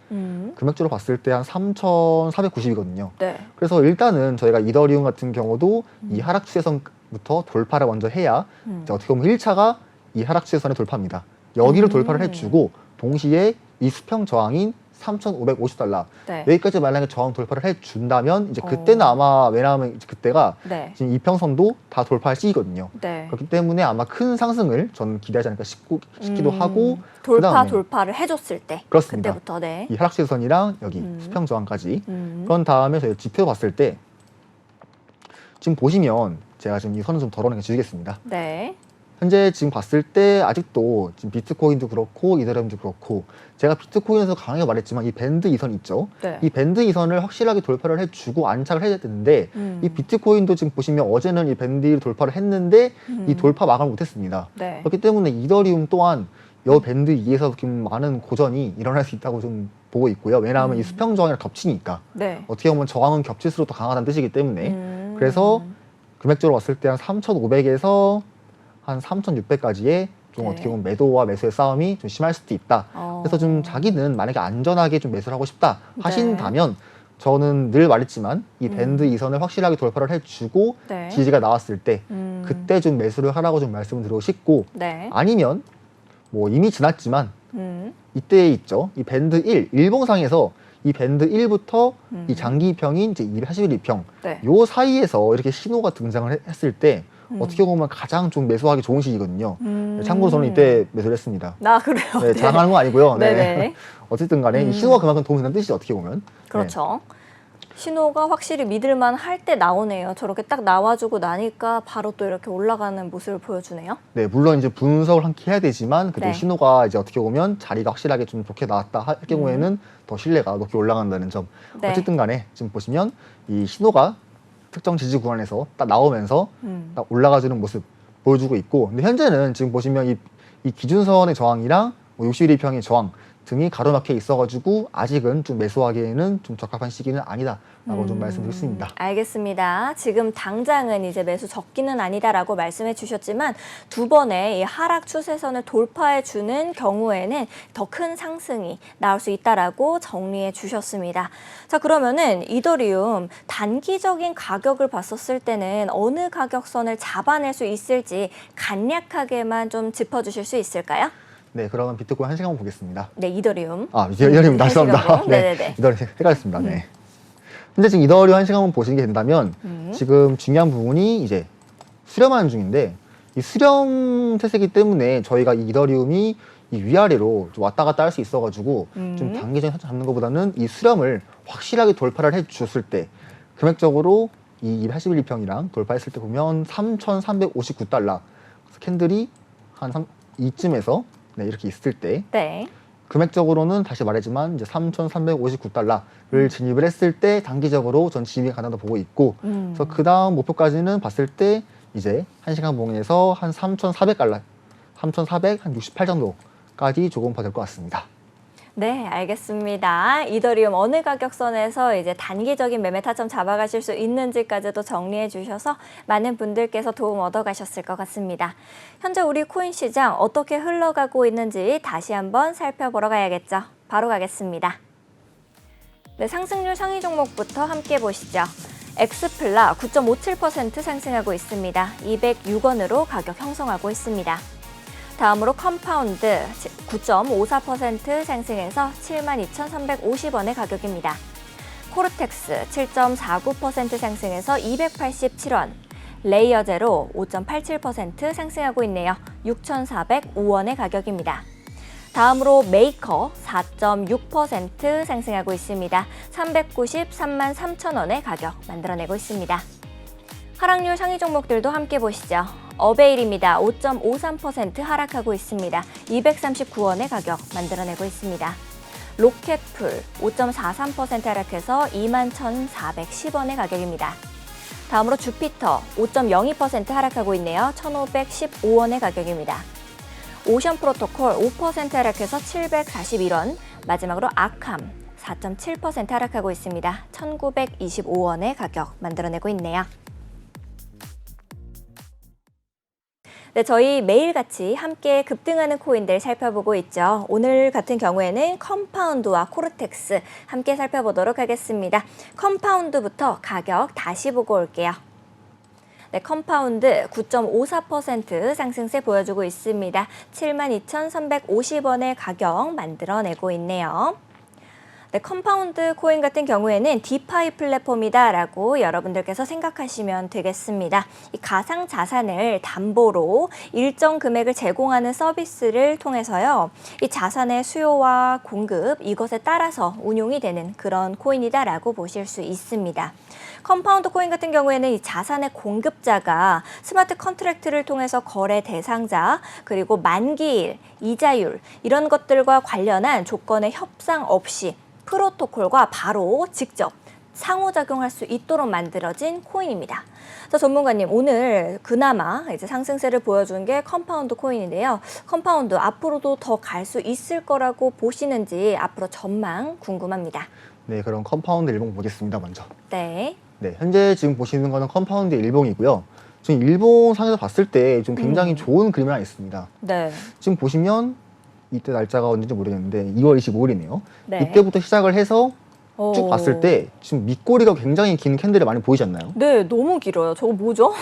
금액적으로 봤을 때 한 3,490이거든요. 네. 그래서 일단은 저희가 이더리움 같은 경우도 이 하락추세선부터 돌파를 먼저 해야 이제 어떻게 보면 1차가 이 하락추세선의 돌파입니다. 여기를 돌파를 해주고 동시에 이 수평 저항인 3,550달러 네. 여기까지 만약에 저항 돌파를 해준다면 이제 그때는 아마 왜냐하면 이제 그때가 네. 지금 이평선도 다 돌파할 시기거든요. 네. 그렇기 때문에 아마 큰 상승을 저는 기대하지 않을까 싶기도 하고 그다음에 돌파를 해줬을 때 그렇습니다. 그때부터 네. 이 하락추세선이랑 여기 수평 저항까지 음. 그런 다음에 저희 지표 봤을 때 지금 보시면 제가 지금 이 선을 좀 덜어내게 주시겠습니다. 네. 현재 지금 봤을 때 아직도 지금 비트코인도 그렇고 이더리움도 그렇고 제가 비트코인에서 강하게 말했지만 이 밴드 이선 있죠. 네. 이 밴드 이선을 확실하게 돌파를 해주고 안착을 해야 되는데 이 비트코인도 지금 보시면 어제는 이 밴드 돌파를 했는데 이 돌파 마감을 못했습니다. 네. 그렇기 때문에 이더리움 또한 이 밴드 위에서 좀 많은 고전이 일어날 수 있다고 좀 보고 있고요. 왜냐하면 이 수평 저항이랑 겹치니까 네. 어떻게 보면 저항은 겹칠수록 더 강하다는 뜻이기 때문에 그래서 금액적으로 봤을 때 한 3,500에서 한 3,600까지의 좀 네. 어떻게 보면 매도와 매수의 싸움이 좀 심할 수도 있다. 그래서 좀 자기는 만약에 안전하게 좀 매수를 하고 싶다 하신다면 저는 늘 말했지만 이 밴드 이선을 확실하게 돌파를 해주고 네. 지지가 나왔을 때 그때 좀 매수를 하라고 좀 말씀을 드리고 싶고 네. 아니면 뭐 이미 지났지만 이때 있죠. 이 밴드 1, 일봉상에서 이 밴드 1부터 이 장기평인 이제 281일평 네. 요 사이에서 이렇게 신호가 등장을 했을 때 어떻게 보면 가장 좀 매수하기 좋은 시기거든요. 참고로 저는 이때 매수를 했습니다. 아, 그래요? 네, 장하는 건 아니고요. 네. 네네. 어쨌든 간에 이 신호가 그만큼 도움이 된다는 뜻이죠. 어떻게 보면. 그렇죠. 신호가 확실히 믿을만 할 때 나오네요. 저렇게 딱 나와주고 나니까 바로 또 이렇게 올라가는 모습을 보여주네요. 네, 물론 이제 분석을 함께 해야 되지만 그래도 네. 신호가 이제 어떻게 보면 자리가 확실하게 좀 좋게 나왔다 할 경우에는 더 신뢰가 높게 올라간다는 점. 네. 어쨌든 간에 지금 보시면 이 신호가 특정 지지 구간에서 딱 나오면서 딱 올라가주는 모습 보여주고 있고 근데 현재는 지금 보시면 이 기준선의 저항이랑 뭐 61일평의 저항 등이 가로막혀 있어가지고 아직은 좀 매수하기에는 좀 적합한 시기는 아니다라고 좀 말씀드렸습니다. 알겠습니다. 지금 당장은 이제 매수 적기는 아니다라고 말씀해 주셨지만 두 번의 이 하락 추세선을 돌파해 주는 경우에는 더 큰 상승이 나올 수 있다라고 정리해 주셨습니다. 자, 그러면은 이더리움 단기적인 가격을 봤었을 때는 어느 가격선을 잡아낼 수 있을지 간략하게만 좀 짚어주실 수 있을까요? 네, 그러면 비트코인 한 시간 보겠습니다. 네, 이더리움. 아, 이더리움 죄송합니다. 시간으로. 네, 네네네. 이더리움 헷갈렸습니다. 네. 근데 지금 이더리움 한 시간 보시게 된다면 지금 중요한 부분이 이제 수렴하는 중인데 이 수렴 태세이기 때문에 저희가 이 이더리움이 이 위아래로 좀 왔다 갔다 할 수 있어가지고 좀 단기적인 타점 잡는 것보다는 이 수렴을 확실하게 돌파를 해줬을 때 금액적으로 이 81일평이랑 돌파했을 때 보면 3,359달러 캔들이 한 이쯤에서 네, 이렇게 있을 때 네. 금액적으로는 다시 말하지만 이제 3,359달러를 진입을 했을 때 단기적으로 전 진입이 가능하다 보고 있고 그래서 그 다음 목표까지는 봤을 때 이제 1시간 봉에서 한 3,400달러 3,400, 한 68 정도까지 조금 더 될 것 같습니다. 네, 알겠습니다. 이더리움 어느 가격선에서 이제 단기적인 매매 타점 잡아가실 수 있는지까지도 정리해 주셔서 많은 분들께서 도움 얻어가셨을 것 같습니다. 현재 우리 코인 시장 어떻게 흘러가고 있는지 다시 한번 살펴보러 가야겠죠. 바로 가겠습니다. 네, 상승률 상위 종목부터 함께 보시죠. 엑스플라 9.57% 상승하고 있습니다. 206원으로 가격 형성하고 있습니다. 다음으로 컴파운드 9.54% 상승해서 72,350원의 가격입니다. 코르텍스 7.49% 상승해서 287원. 레이어 제로 5.87% 상승하고 있네요. 6,405원의 가격입니다. 다음으로 메이커 4.6% 상승하고 있습니다. 393만 3천원의 가격 만들어내고 있습니다. 하락률 상위 종목들도 함께 보시죠. 어베일입니다. 5.53% 하락하고 있습니다. 239원의 가격 만들어내고 있습니다. 로켓풀 5.43% 하락해서 21,410원의 가격입니다. 다음으로 주피터 5.02% 하락하고 있네요. 1,515원의 가격입니다. 오션 프로토콜 5% 하락해서 741원. 마지막으로 아캄 4.7% 하락하고 있습니다. 1,925원의 가격 만들어내고 있네요. 네, 저희 매일같이 함께 급등하는 코인들 살펴보고 있죠. 오늘 같은 경우에는 컴파운드와 코르텍스 함께 살펴보도록 하겠습니다. 컴파운드부터 가격 다시 보고 올게요. 네, 컴파운드 9.54% 상승세 보여주고 있습니다. 72,350원의 가격 만들어내고 있네요. 네, 컴파운드 코인 같은 경우에는 디파이 플랫폼이다라고 여러분들께서 생각하시면 되겠습니다. 이 가상 자산을 담보로 일정 금액을 제공하는 서비스를 통해서요. 이 자산의 수요와 공급 이것에 따라서 운용이 되는 그런 코인이다라고 보실 수 있습니다. 컴파운드 코인 같은 경우에는 이 자산의 공급자가 스마트 컨트랙트를 통해서 거래 대상자 그리고 만기일, 이자율 이런 것들과 관련한 조건의 협상 없이 프로토콜과 바로 직접 상호작용할 수 있도록 만들어진 코인입니다. 자, 전문가님, 오늘 그나마 이제 상승세를 보여준 게 컴파운드 코인인데요. 컴파운드 앞으로도 더 갈 수 있을 거라고 보시는지 앞으로 전망 궁금합니다. 네, 그럼 컴파운드 일봉 보겠습니다, 먼저. 네. 네, 현재 지금 보시는 거는 컴파운드 일봉이고요. 지금 일봉 상에서 봤을 때 좀 굉장히 좋은 그림이 하나 있습니다. 네. 지금 보시면 이때 날짜가 언제인지 모르겠는데 2월 25일이네요. 네. 이때부터 시작을 해서 쭉 오. 봤을 때 지금 밑꼬리가 굉장히 긴 캔들이 많이 보이지 않나요? 네, 너무 길어요. 저거 뭐죠?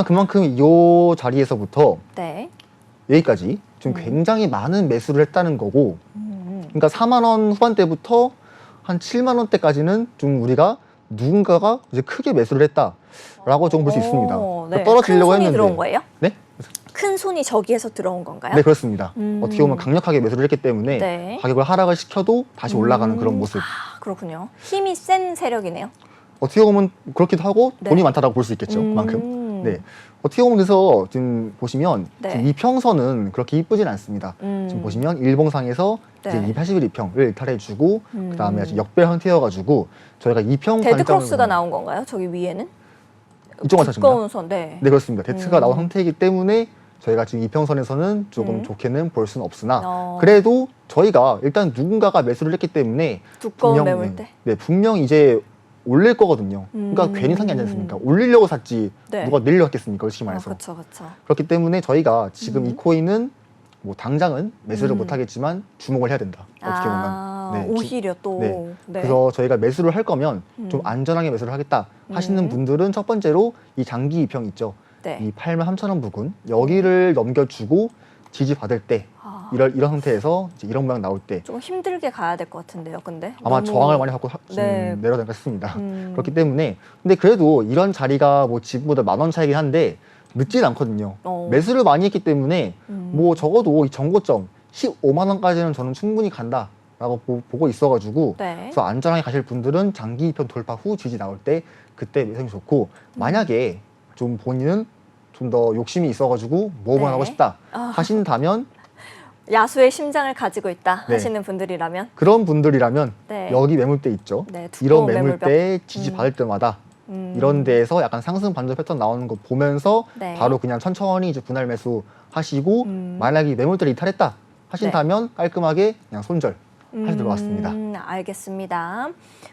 그만큼 이 자리에서부터 네. 여기까지 좀 굉장히 많은 매수를 했다는 거고, 그러니까 4만 원 후반대부터 한 7만 원대까지는 좀 우리가 누군가가 이제 크게 매수를 했다라고 좀 볼 수 있습니다. 네. 그러니까 떨어지려고 큰 손이 했는데. 들어온 거예요? 네? 큰 손이 저기에서 들어온 건가요? 네, 그렇습니다. 음. 어떻게 보면 강력하게 매수를 했기 때문에 네. 가격을 하락을 시켜도 다시 올라가는 그런 모습. 아, 그렇군요. 힘이 센 세력이네요. 어떻게 보면 그렇기도 하고 네. 돈이 많다라고 볼 수 있겠죠. 그만큼. 네. 어떻게 보면 그래서 지금 보시면 네. 지금 이평선은 그렇게 이쁘진 않습니다. 지금 보시면 일봉상에서 네. 이제 281이평을 이탈해주고 그다음에 아직 역배 형태여가지고 저희가 이평 데드 관점을 크로스가 보면 나온 건가요? 저기 위에는? 이쪽 마찬가지입니다. 두꺼운 선. 네. 네, 그렇습니다. 데트가 나온 상태이기 때문에 저희가 지금 이평선에서는 조금 좋게는 볼 수는 없으나 그래도 저희가 일단 누군가가 매수를 했기 때문에 두꺼운 매물대. 네, 분명 이제 올릴 거거든요. 그러니까 괜히 산 게 아니지 않습니까? 올리려고 샀지 네. 누가 내리려고 했겠습니까? 솔직히 말해서. 그렇죠, 그렇죠. 그렇기 때문에 저희가 지금 이 코인은 뭐 당장은 매수를 못 하겠지만 주목을 해야 된다. 어떻게 보면. 네, 오히려 또. 네. 네. 그래서 저희가 매수를 할 거면 좀 안전하게 매수를 하겠다 하시는 분들은 첫 번째로 이 장기 이평 있죠. 네. 이 83,000원 부근 여기를 넘겨주고 지지받을 때 이런 상태에서 이제 이런 모양 나올 때 조금 힘들게 가야 될 것 같은데요, 근데. 아마 너무- 저항을 많이 받고 네. 내려가니까 싶습니다. 그렇기 때문에 근데 그래도 이런 자리가 뭐 지금보다 10,000원 차이긴 한데 늦진 않거든요. 매수를 많이 했기 때문에 뭐 적어도 이 정고점 15만 원까지는 저는 충분히 간다라고 보고 있어가지고 네. 그래서 안전하게 가실 분들은 장기 이평 돌파 후 지지 나올 때 그때 매수하기 좋고 만약에 좀 본인은 좀 더 욕심이 있어가지고 뭐만 네. 하고 싶다 하신다면 야수의 심장을 가지고 있다 네. 하시는 분들이라면. 그런 분들이라면 네. 여기 매물대 있죠. 네, 이런 두꺼운 매물벽. 매물대에 지지 받을 때마다 이런 데에서 약간 상승 반전 패턴 나오는 거 보면서 네. 바로 그냥 천천히 이제 분할 매수 하시고 만약에 매물대를 이탈했다 하신다면 깔끔하게 그냥 손절 하시면 될 것 같습니다. 알겠습니다.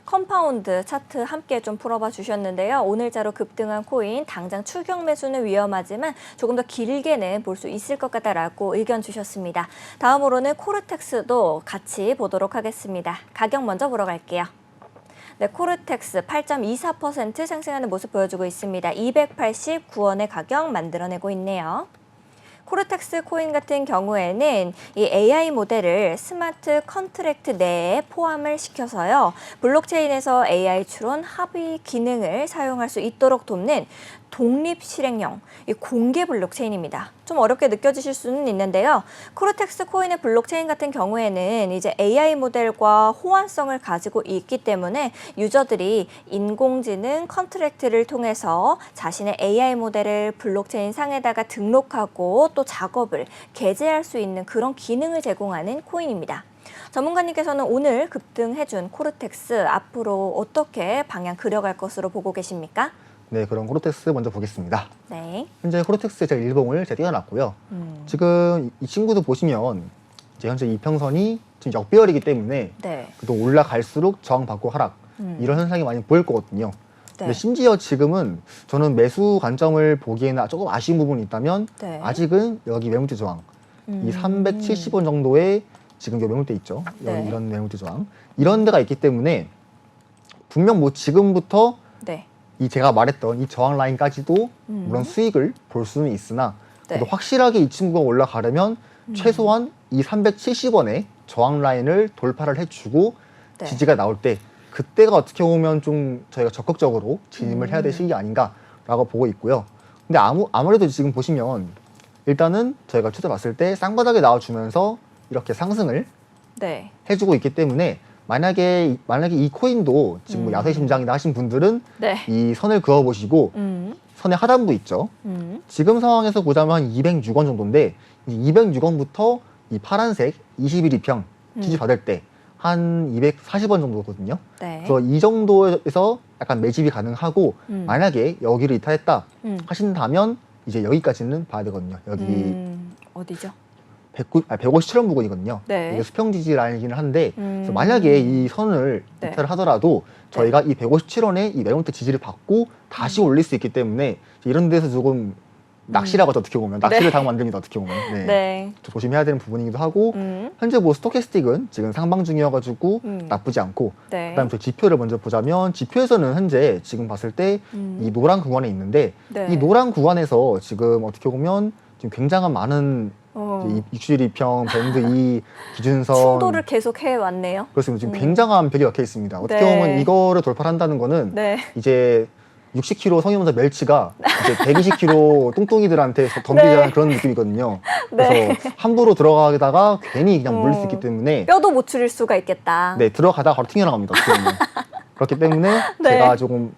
컴파운드 차트 함께 좀 풀어봐 주셨는데요. 오늘자로 급등한 코인 당장 추격 매수는 위험하지만 조금 더 길게는 볼 수 있을 것 같다라고 의견 주셨습니다. 다음으로는 코르텍스도 같이 보도록 하겠습니다. 가격 먼저 보러 갈게요. 네, 코르텍스 8.24% 상승하는 모습 보여주고 있습니다. 289원의 가격 만들어내고 있네요. 코르텍스 코인 같은 경우에는 이 AI 모델을 스마트 컨트랙트 내에 포함을 시켜서요. 블록체인에서 AI 추론 합의 기능을 사용할 수 있도록 돕는 독립 실행형 이 공개 블록체인입니다. 좀 어렵게 느껴지실 수는 있는데요. 코르텍스 코인의 블록체인 같은 경우에는 이제 AI 모델과 호환성을 가지고 있기 때문에 유저들이 인공지능 컨트랙트를 통해서 자신의 AI 모델을 블록체인 상에다가 등록하고 또 작업을 게재할 수 있는 그런 기능을 제공하는 코인입니다. 전문가님께서는 오늘 급등해준 코르텍스 앞으로 어떻게 방향 그려갈 것으로 보고 계십니까? 네, 그럼 코르텍스 먼저 보겠습니다. 네. 현재 코르텍스의 제 일봉을 제가 띄워놨고요. 지금 이 친구도 보시면 이제 현재 이평선이 지금 역배열이기 때문에 네. 또 올라갈수록 저항받고 하락 이런 현상이 많이 보일 거거든요. 근데 심지어 지금은 저는 매수 관점을 보기에는 조금 아쉬운 부분이 있다면 네. 아직은 여기 매물대 저항 이 370원 정도의 지금 요 매물대 있죠. 네. 이런 매물대 저항 이런 데가 있기 때문에 분명 뭐 지금부터 네. 이 제가 말했던 이 저항 라인까지도 물론 수익을 볼 수는 있으나 네. 그래도 확실하게 이 친구가 올라가려면 최소한 이 370원의 저항 라인을 돌파를 해주고 네. 지지가 나올 때 그때가 어떻게 보면 좀 저희가 적극적으로 진입을 해야 될 시기 아닌가라고 보고 있고요. 근데 아무래도 지금 보시면 일단은 저희가 추세 봤을 때 쌍바닥에 나와주면서 이렇게 상승을 네. 해주고 있기 때문에 만약에 이 코인도 지금 뭐 야세 심장이나 하신 분들은 네. 이 선을 그어보시고 선의 하단부 있죠. 지금 상황에서 보자면 한 206원 정도인데 이 206원부터 이 파란색 21 이평 지지 받을 때 한 240원 정도거든요. 네. 그래서 이 정도에서 약간 매집이 가능하고 만약에 여기를 이탈했다 하신다면 이제 여기까지는 봐야 되거든요. 여기 어디죠? 157원 부근이거든요. 네. 이게 수평 지지 라인이기는 한데 그래서 만약에 이 선을 네. 이탈을 하더라도 저희가 이 157원에 이 매물대 지지를 받고 다시 올릴 수 있기 때문에 이런 데서 조금 낚시라고 하죠, 어떻게 보면 낚시를 당하면 안 됩니다, 어떻게 보면. 네. 네. 좀 조심해야 되는 부분이기도 하고 현재 뭐 스토캐스틱은 지금 상방 중이어가지고 나쁘지 않고 네. 그다음에 저 지표를 먼저 보자면 지표에서는 현재 지금 봤을 때 이 노란 구간에 있는데 네. 이 노란 구간에서 지금 어떻게 보면 지금 굉장한 많은 이제 61평 밴드 2 기준선 충돌을 계속 해왔네요. 그렇습니다. 지금 굉장한 벽이 박혀 있습니다. 어떻게 네. 보면 이거를 돌파를 한다는 거는 네. 이제 60kg 성형모자 멸치가 이제 120kg 뚱뚱이들한테 덤비자는 네. 그런 느낌이거든요. 네. 그래서 함부로 들어가다가 괜히 그냥 물릴 수 있기 때문에 뼈도 못 추릴 수가 있겠다. 네, 들어가다가 바로 튕겨나갑니다. 어떻게 보면. 그렇기 때문에 네. 제가 조금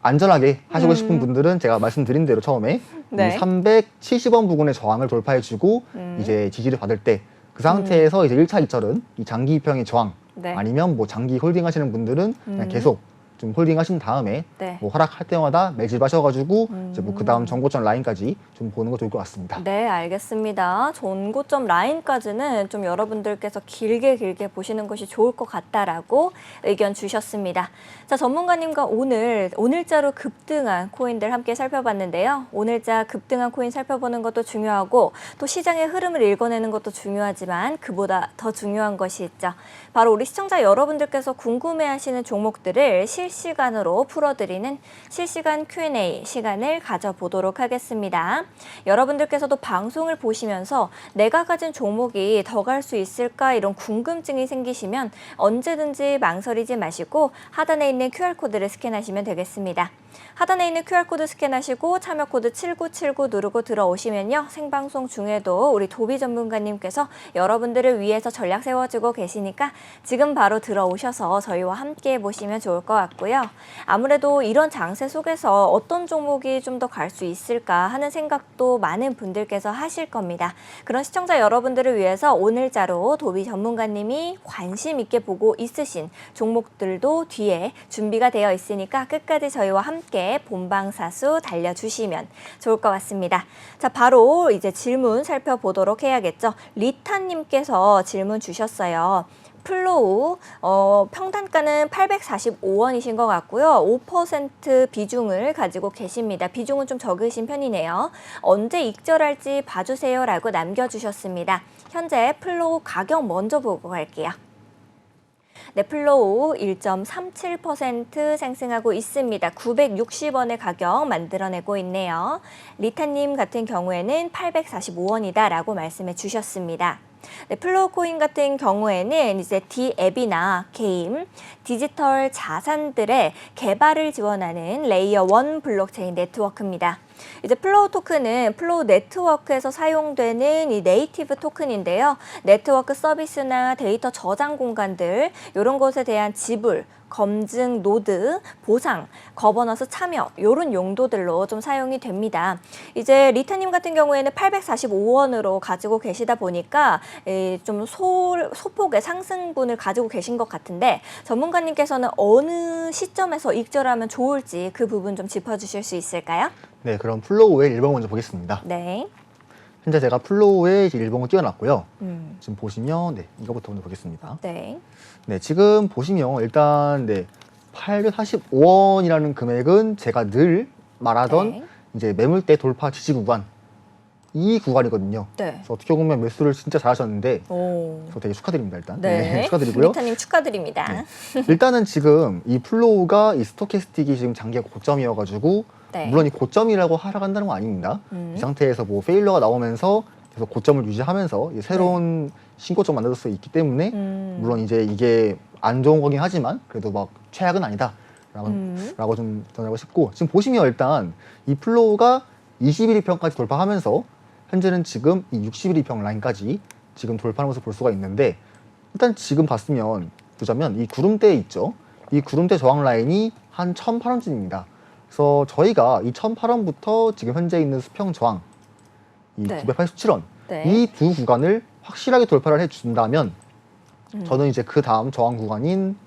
안전하게 하시고 싶은 분들은 제가 말씀드린 대로 처음에 네. 이 370원 부근의 저항을 돌파해주고 이제 지지를 받을 때 그 상태에서 이제 1차 2절은 이 장기 입형의 저항 네. 아니면 뭐 장기 홀딩 하시는 분들은 그냥 계속 좀 홀딩 하신 다음에 네. 뭐 하락할 때마다 매집하셔가지고 이제 뭐 그 다음 전고점 라인까지 좀 보는 거 좋을 것 같습니다. 네, 알겠습니다. 전고점 라인까지는 좀 여러분들께서 길게 보시는 것이 좋을 것 같다라고 의견 주셨습니다. 자, 전문가님과 오늘자로 급등한 코인들 함께 살펴봤는데요. 오늘자 급등한 코인 살펴보는 것도 중요하고 또 시장의 흐름을 읽어내는 것도 중요하지만 그보다 더 중요한 것이 있죠. 바로 우리 시청자 여러분들께서 궁금해하시는 종목들을 실시간으로 풀어드리는 실시간 Q&A 시간을 가져보도록 하겠습니다. 여러분들께서도 방송을 보시면서 내가 가진 종목이 더 갈 수 있을까 이런 궁금증이 생기시면 언제든지 망설이지 마시고 하단에 있는 QR코드를 스캔하시면 되겠습니다. 하단에 있는 QR코드 스캔하시고 참여코드 7979 누르고 들어오시면요. 생방송 중에도 우리 도비 전문가님께서 여러분들을 위해서 전략 세워주고 계시니까 지금 바로 들어오셔서 저희와 함께 보시면 좋을 것 같고요. 아무래도 이런 장세 속에서 어떤 종목이 좀 더 갈 수 있을까 하는 생각도 많은 분들께서 하실 겁니다. 그런 시청자 여러분들을 위해서 오늘자로 도비 전문가님이 관심 있게 보고 있으신 종목들도 뒤에 준비가 되어 있으니까 끝까지 저희와 함께 본방사수 달려주시면 좋을 것 같습니다. 자, 바로 이제 질문 살펴보도록 해야겠죠. 리타님께서 질문 주셨어요. 플로우 평단가는 845원이신 것 같고요. 5% 비중을 가지고 계십니다. 비중은 좀 적으신 편이네요. 언제 익절할지 봐주세요 라고 남겨주셨습니다. 현재 플로우 가격 먼저 보고 갈게요. 네, 플로우 1.37% 상승하고 있습니다. 960원의 가격 만들어내고 있네요. 리타님 같은 경우에는 845원이다라고 말씀해 주셨습니다. 네, 플로우 코인 같은 경우에는 이제 D앱이나 게임, 디지털 자산들의 개발을 지원하는 레이어 1 블록체인 네트워크입니다. 이제 플로우 토큰은 플로우 네트워크에서 사용되는 이 네이티브 토큰인데요. 네트워크 서비스나 데이터 저장 공간들 이런 것에 대한 지불, 검증, 노드, 보상, 거버넌스 참여 이런 용도들로 좀 사용이 됩니다. 이제 리타님 같은 경우에는 845원으로 가지고 계시다 보니까 좀 소폭의 상승분을 가지고 계신 것 같은데 전문가님께서는 어느 시점에서 익절하면 좋을지 그 부분 좀 짚어주실 수 있을까요? 네, 그럼 플로우의 일봉 먼저 보겠습니다. 네. 현재 제가 플로우의 일봉을 띄워놨고요. 지금 보시면 네, 이거부터 먼저 보겠습니다. 네. 네, 지금 보시면 일단 네, 845원이라는 금액은 제가 늘 말하던 네. 이제 매물대 돌파 지지 구간 이 구간이거든요. 네. 그래서 어떻게 보면 매수를 진짜 잘하셨는데 오. 저 되게 축하드립니다 일단. 네. 축하드리고요. 리타님 축하드립니다. 네. 일단은 지금 이 플로우가 이 스토캐스틱이 지금 장기가 고점이어가지고 네. 물론 이 고점이라고 하락한다는 건 아닙니다. 이 상태에서 뭐 페일러가 나오면서 계속 고점을 유지하면서 이제 새로운 신고점 만들 수 있기 때문에 물론 이제 이게 안 좋은 거긴 하지만 그래도 막 최악은 아니다. 라고 좀 전하고 싶고 지금 보시면 일단 이 플로우가 21위평까지 돌파하면서 현재는 지금 이 61위평 라인까지 지금 돌파하는 것을 볼 수가 있는데 일단 지금 보자면 이 구름대 있죠. 이 구름대 저항 라인이 한 1,008원쯤입니다. 그래서 저희가 이 1,008원부터 지금 현재 있는 수평 저항 이 네. 987원 네. 이 두 구간을 확실하게 돌파를 해준다면 저는 이제 그 다음 저항 구간인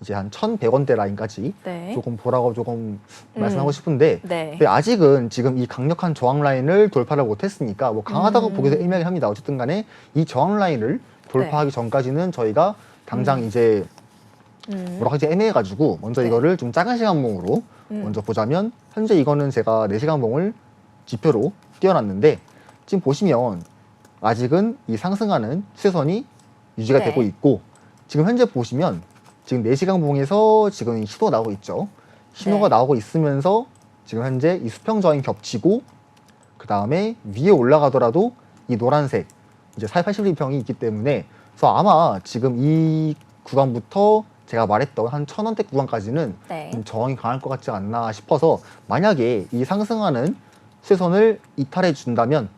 이제 한 1,100원대 라인까지 네. 조금 보라고 조금 말씀하고 싶은데 네. 근데 아직은 지금 이 강력한 저항 라인을 돌파를 못했으니까 뭐 강하다고 보기도 애매하긴 합니다. 어쨌든 간에 이 저항 라인을 돌파하기 전까지는 저희가 당장 이제 뭐라 하지 애매해가지고 먼저 네. 이거를 좀 작은 시간봉으로 먼저 보자면 현재 이거는 제가 4시간봉을 지표로 띄워놨는데 지금 보시면 아직은 이 상승하는 추세선이 유지가 네. 되고 있고 지금 현재 보시면 지금 4시간봉에서 지금 신호가 나오고 있죠. 신호가 네. 나오고 있으면서 지금 현재 이 수평 저항이 겹치고 그 다음에 위에 올라가더라도 이 노란색 이제 480일평이 있기 때문에 그래서 아마 지금 이 구간부터 제가 말했던 한 1,000원대 구간까지는 네. 저항이 강할 것 같지 않나 싶어서 만약에 이 상승하는 추세선을 이탈해 준다면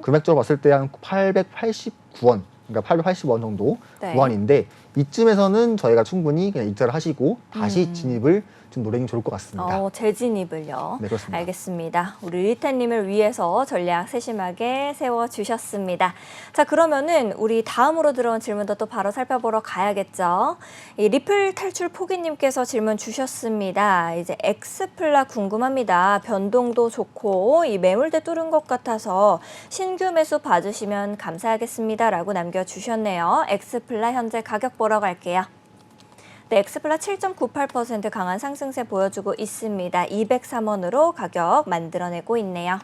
금액적으로 봤을 때 한 889원 그러니까 880원 정도 네. 구간인데 이쯤에서는 저희가 충분히 그냥 입자를 하시고 다시 진입을 좀 노리는 게 좋을 것 같습니다. 재진입을요. 네, 그렇습니다. 알겠습니다. 우리 리태님을 위해서 전략 세심하게 세워주셨습니다. 자, 그러면은 우리 다음으로 들어온 질문도 또 바로 살펴보러 가야겠죠. 이 리플 탈출 포기님께서 질문 주셨습니다. 이제 엑스플라 궁금합니다. 변동도 좋고 이 매물대 뚫은 것 같아서 신규 매수 봐주시면 감사하겠습니다라고 남겨주셨네요. 엑스플라 현재 가격 보러 갈게요. 네, 엑스플라 7.98% 강한 상승세 보여주고 있습니다. 203원으로 가격 만들어내고 있네요.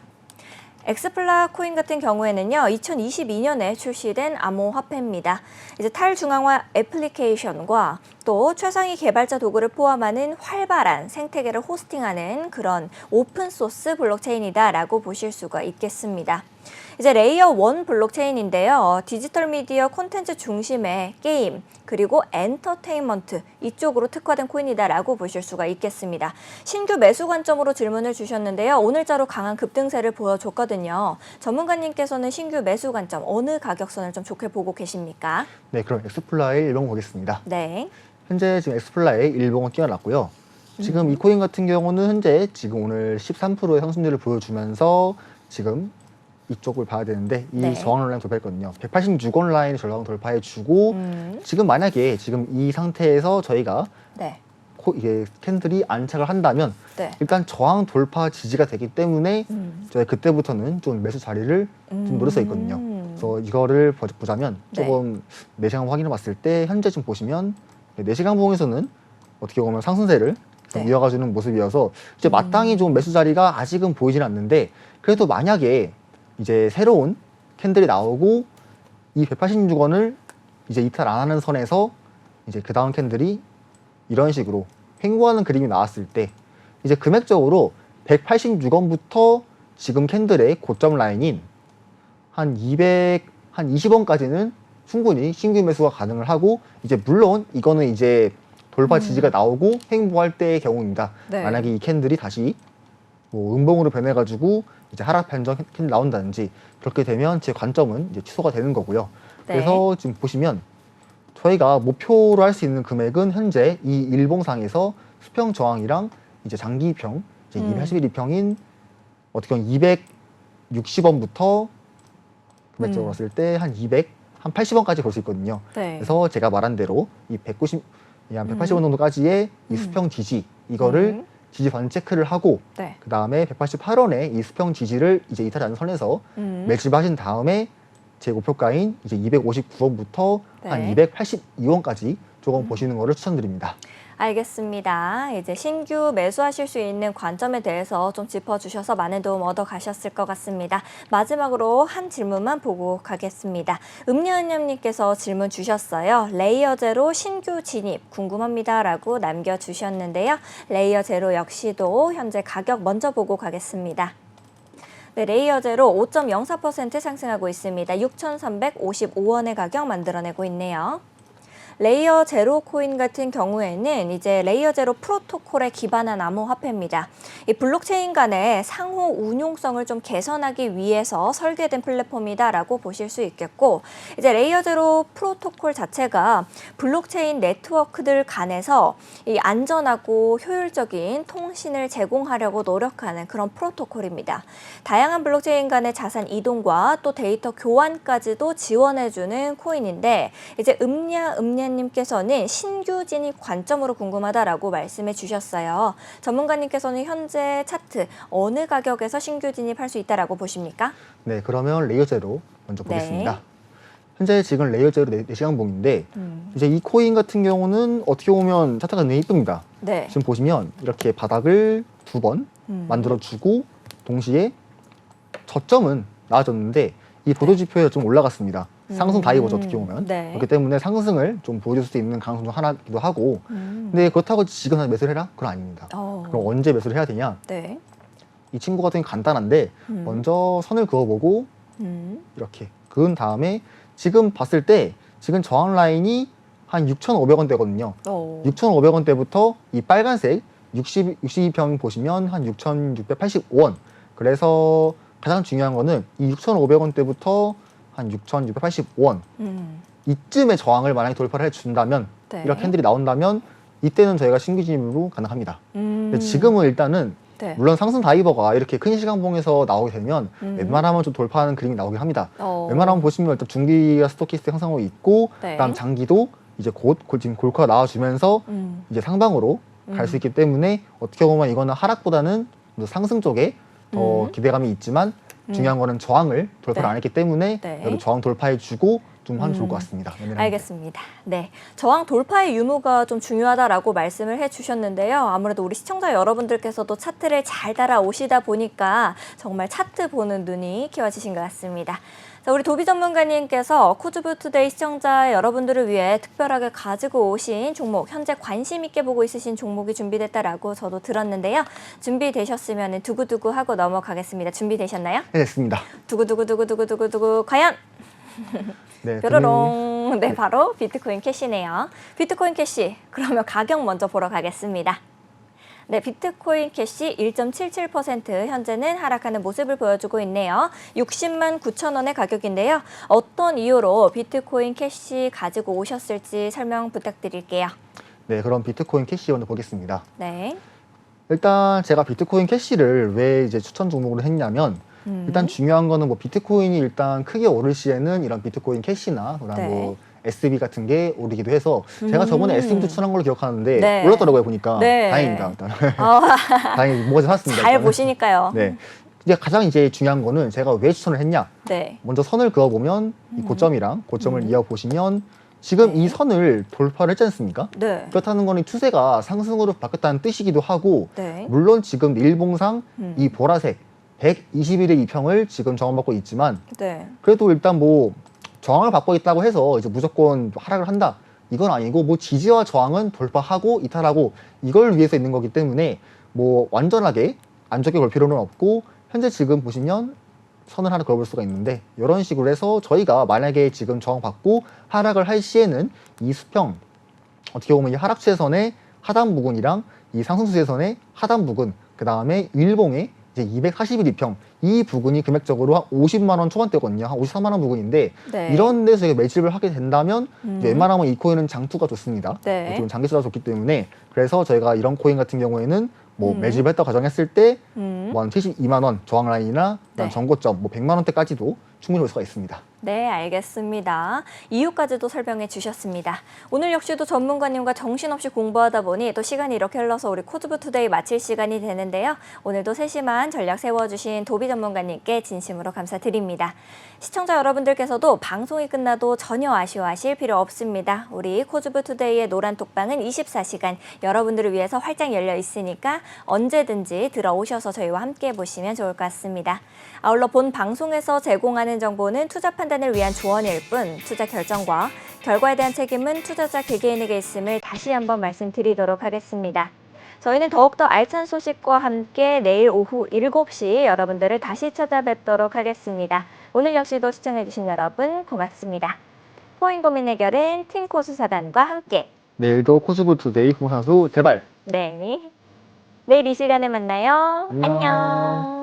엑스플라 코인 같은 경우에는요, 2022년에 출시된 암호화폐입니다. 이제 탈중앙화 애플리케이션과 또 최상위 개발자 도구를 포함하는 활발한 생태계를 호스팅하는 그런 오픈소스 블록체인이다라고 보실 수가 있겠습니다. 이제 레이어 1 블록체인인데요. 디지털 미디어 콘텐츠 중심의 게임 그리고 엔터테인먼트 이쪽으로 특화된 코인이다라고 보실 수가 있겠습니다. 신규 매수 관점으로 질문을 주셨는데요. 오늘자로 강한 급등세를 보여줬거든요. 전문가님께서는 신규 매수 관점 어느 가격선을 좀 좋게 보고 계십니까? 네, 그럼 엑스플라의 일봉 보겠습니다. 네. 현재 지금 엑스플라의 일봉은 띄워놨고요. 지금 이 코인 같은 경우는 현재 지금 오늘 13%의 상승률을 보여주면서 지금 이쪽을 봐야 되는데 이 네. 저항 라인 돌파했거든요. 186원 라인의 저항 돌파해주고 지금 만약에 지금 이 상태에서 저희가 네. 이게 캔들이 안착을 한다면 네. 일단 저항 돌파 지지가 되기 때문에 저희 그때부터는 좀 매수 자리를 좀 노릴 수 있거든요. 그래서 이거를 보자면 네. 조금 4시간 확인해 봤을 때 현재 좀 보시면 4시간 봉에서는 어떻게 보면 상승세를 좀 네. 이어가주는 모습이어서 이제 마땅히 좀 매수 자리가 아직은 보이지는 않는데 그래도 만약에 이제 새로운 캔들이 나오고 이 186원을 이제 이탈 안 하는 선에서 이제 그 다음 캔들이 이런 식으로 횡보하는 그림이 나왔을 때 이제 금액적으로 186원부터 지금 캔들의 고점 라인인 한 20원까지는 충분히 신규 매수가 가능을 하고 이제 물론 이거는 이제 돌파 지지가 나오고 횡보할 때의 경우입니다. 네. 만약에 이 캔들이 다시 뭐 음봉으로 변해가지고 이제 하락 판정 캔들 나온다든지 그렇게 되면 제 관점은 이제 취소가 되는 거고요. 네. 그래서 지금 보시면 저희가 목표로 할 수 있는 금액은 현재 이 일봉상에서 수평 저항이랑 이제 장기평, 이제 281평인 어떻게 보면 260원부터 금액적으로 봤을 때 한 80원까지 볼 수 있거든요. 네. 그래서 제가 말한 대로 이 180원 정도까지의 이 수평 지지 이거를 지지 반 체크를 하고 네. 그 다음에 188원의 이 수평 지지를 이제 이탈 않는 선에서 매집하신 다음에 제 목표가인 이제 259원부터 네. 한 282원까지 조금 보시는 거를 추천드립니다. 알겠습니다. 이제 신규 매수하실 수 있는 관점에 대해서 좀 짚어주셔서 많은 도움 얻어 가셨을 것 같습니다. 마지막으로 한 질문만 보고 가겠습니다. 음녀은녀님께서 질문 주셨어요. 레이어 제로 신규 진입 궁금합니다라고 남겨주셨는데요. 레이어 제로 역시도 현재 가격 먼저 보고 가겠습니다. 네, 레이어제로 5.04% 상승하고 있습니다. 6,355원의 가격 만들어내고 있네요. 레이어 제로 코인 같은 경우에는 이제 레이어 제로 프로토콜에 기반한 암호화폐입니다. 이 블록체인 간의 상호 운용성을 좀 개선하기 위해서 설계된 플랫폼이다라고 보실 수 있겠고, 이제 레이어 제로 프로토콜 자체가 블록체인 네트워크들 간에서 이 안전하고 효율적인 통신을 제공하려고 노력하는 그런 프로토콜입니다. 다양한 블록체인 간의 자산 이동과 또 데이터 교환까지도 지원해주는 코인인데, 이제 님께서는 신규 진입 관점으로 궁금하다라고 말씀해 주셨어요. 전문가님께서는 현재 차트 어느 가격에서 신규 진입할 수 있다라고 보십니까? 네, 그러면 레이어 제로 먼저 네. 보겠습니다. 현재 지금 레이어 제로 4시간 봉인데 이제 이 코인 같은 경우는 어떻게 보면 차트가 굉장히 이쁩니다. 네. 지금 보시면 이렇게 바닥을 2번 만들어주고 동시에 저점은 나아졌는데 이 보도지표에 좀 올라갔습니다. 상승 다이버죠, 어떻게 보면. 네. 그렇기 때문에 상승을 좀 보여줄 수 있는 가능성 중 하나이기도 하고 근데 그렇다고 지금 매수를 해라? 그건 아닙니다. 그럼 언제 매수를 해야 되냐? 네. 이 친구 같은 경우는 간단한데 먼저 선을 그어보고 이렇게 그은 다음에 지금 봤을 때 지금 저항 라인이 한 6,500원대거든요. 6,500원대부터 이 빨간색 62평 보시면 한 6,685원. 그래서 가장 중요한 거는 이 6,500원대부터 한 6,685원. 이쯤에 저항을 만약에 돌파를 해준다면 네. 이렇게 캔들이 나온다면 이때는 저희가 신규 진입으로 가능합니다. 근데 지금은 일단은 네. 물론 상승 다이버가 이렇게 큰 시간봉에서 나오게 되면 웬만하면 좀 돌파하는 그림이 나오긴 합니다. 웬만하면 보시면 일단 중기가 스토키스틱 형성하고 있고 네. 그다음 장기도 이제 곧 지금 골코가 나와주면서 이제 상방으로 갈 수 있기 때문에 어떻게 보면 이거는 하락보다는 상승 쪽에 더 기대감이 있지만 중요한 거는 저항을 돌파를 네. 안 했기 때문에 네. 여기 저항 돌파해주고 좀 하면 좋을 것 같습니다. 알겠습니다. 네, 저항 돌파의 유무가 좀 중요하다라고 말씀을 해주셨는데요. 아무래도 우리 시청자 여러분들께서도 차트를 잘 따라오시다 보니까 정말 차트 보는 눈이 키워지신 것 같습니다. 자, 우리 도비 전문가님께서 코즈부투데이 시청자 여러분들을 위해 특별하게 가지고 오신 종목, 현재 관심 있게 보고 있으신 종목이 준비됐다라고 저도 들었는데요. 준비되셨으면 두구두구 하고 넘어가겠습니다. 준비되셨나요? 네, 됐습니다. 두구두구두구두구두구두구 과연? 네, 뾰로롱. 네, 바로 비트코인 캐시네요. 비트코인 캐시, 그러면 가격 먼저 보러 가겠습니다. 네, 비트코인 캐시 1.77% 현재는 하락하는 모습을 보여주고 있네요. 60만 9천 원의 가격인데요. 어떤 이유로 비트코인 캐시 가지고 오셨을지 설명 부탁드릴게요. 네, 그럼 비트코인 캐시 먼저 보겠습니다. 네. 일단 제가 비트코인 캐시를 왜 이제 추천 종목으로 했냐면 일단 중요한 거는 뭐 비트코인이 일단 크게 오를 시에는 이런 비트코인 캐시나 그다음 네. 뭐 SB 같은 게 오르기도 해서 제가 저번에 SB 추천한 걸로 기억하는데 네. 올랐더라고요 보니까. 네. 다행입니다. 일단. 다행히 뭐가 샀습니다. 잘 일단은. 보시니까요. 네. 이제 가장 이제 중요한 거는 제가 왜 추천을 했냐. 네. 먼저 선을 그어보면 이 고점이랑 고점을 이어보시면 지금 이 선을 돌파를 했지 않습니까? 네. 그렇다는 거는 추세가 상승으로 바뀌었다는 뜻이기도 하고 네. 물론 지금 일봉상 이 보라색 121의 이평을 지금 저항받고 있지만 네. 그래도 일단 뭐 저항을 받고 있다고 해서 이제 무조건 하락을 한다 이건 아니고 뭐 지지와 저항은 돌파하고 이탈하고 이걸 위해서 있는 거기 때문에 뭐 완전하게 안 좋게 걸 필요는 없고 현재 지금 보시면 선을 하나 그어볼 수가 있는데 이런 식으로 해서 저희가 만약에 지금 저항받고 하락을 할 시에는 이 수평 어떻게 보면 이 하락 추세선의 하단 부근이랑 이 상승 추세선의 하단 부근 그 다음에 일봉의 이제 241이평 이 부근이 금액적으로 한 50만 원 초반대거든요. 한 53만 원 부근인데 네. 이런 데서 저희가 매집을 하게 된다면 웬만하면 이 코인은 장투가 좋습니다. 네. 지금 장기수가 좋기 때문에 그래서 저희가 이런 코인 같은 경우에는 뭐 매집을 했다 가정했을 때 뭐 한 72만 원 저항 라인이나 네. 전고점 뭐 100만 원대까지도 충분히 올 수가 있습니다. 네, 알겠습니다. 이유까지도 설명해 주셨습니다. 오늘 역시도 전문가님과 정신없이 공부하다 보니 또 시간이 이렇게 흘러서 우리 코즈부투데이 마칠 시간이 되는데요. 오늘도 세심한 전략 세워주신 도비 전문가님께 진심으로 감사드립니다. 시청자 여러분들께서도 방송이 끝나도 전혀 아쉬워하실 필요 없습니다. 우리 코즈부투데이의 노란 톡방은 24시간 여러분들을 위해서 활짝 열려 있으니까 언제든지 들어오셔서 저희와 함께 보시면 좋을 것 같습니다. 아울러 본 방송에서 제공하는 정보는 투자 판단을 위한 조언일 뿐 투자 결정과 결과에 대한 책임은 투자자 개개인에게 있음을 다시 한번 말씀드리도록 하겠습니다. 저희는 더욱더 알찬 소식과 함께 내일 오후 7시 여러분들을 다시 찾아뵙도록 하겠습니다. 오늘 역시도 시청해주신 여러분 고맙습니다. 코인 고민 해결은 팀코스사단과 함께. 내일도 코스브 투데이 홍상수 제발. 네. 내일 이 시간에 만나요. 안녕. 안녕.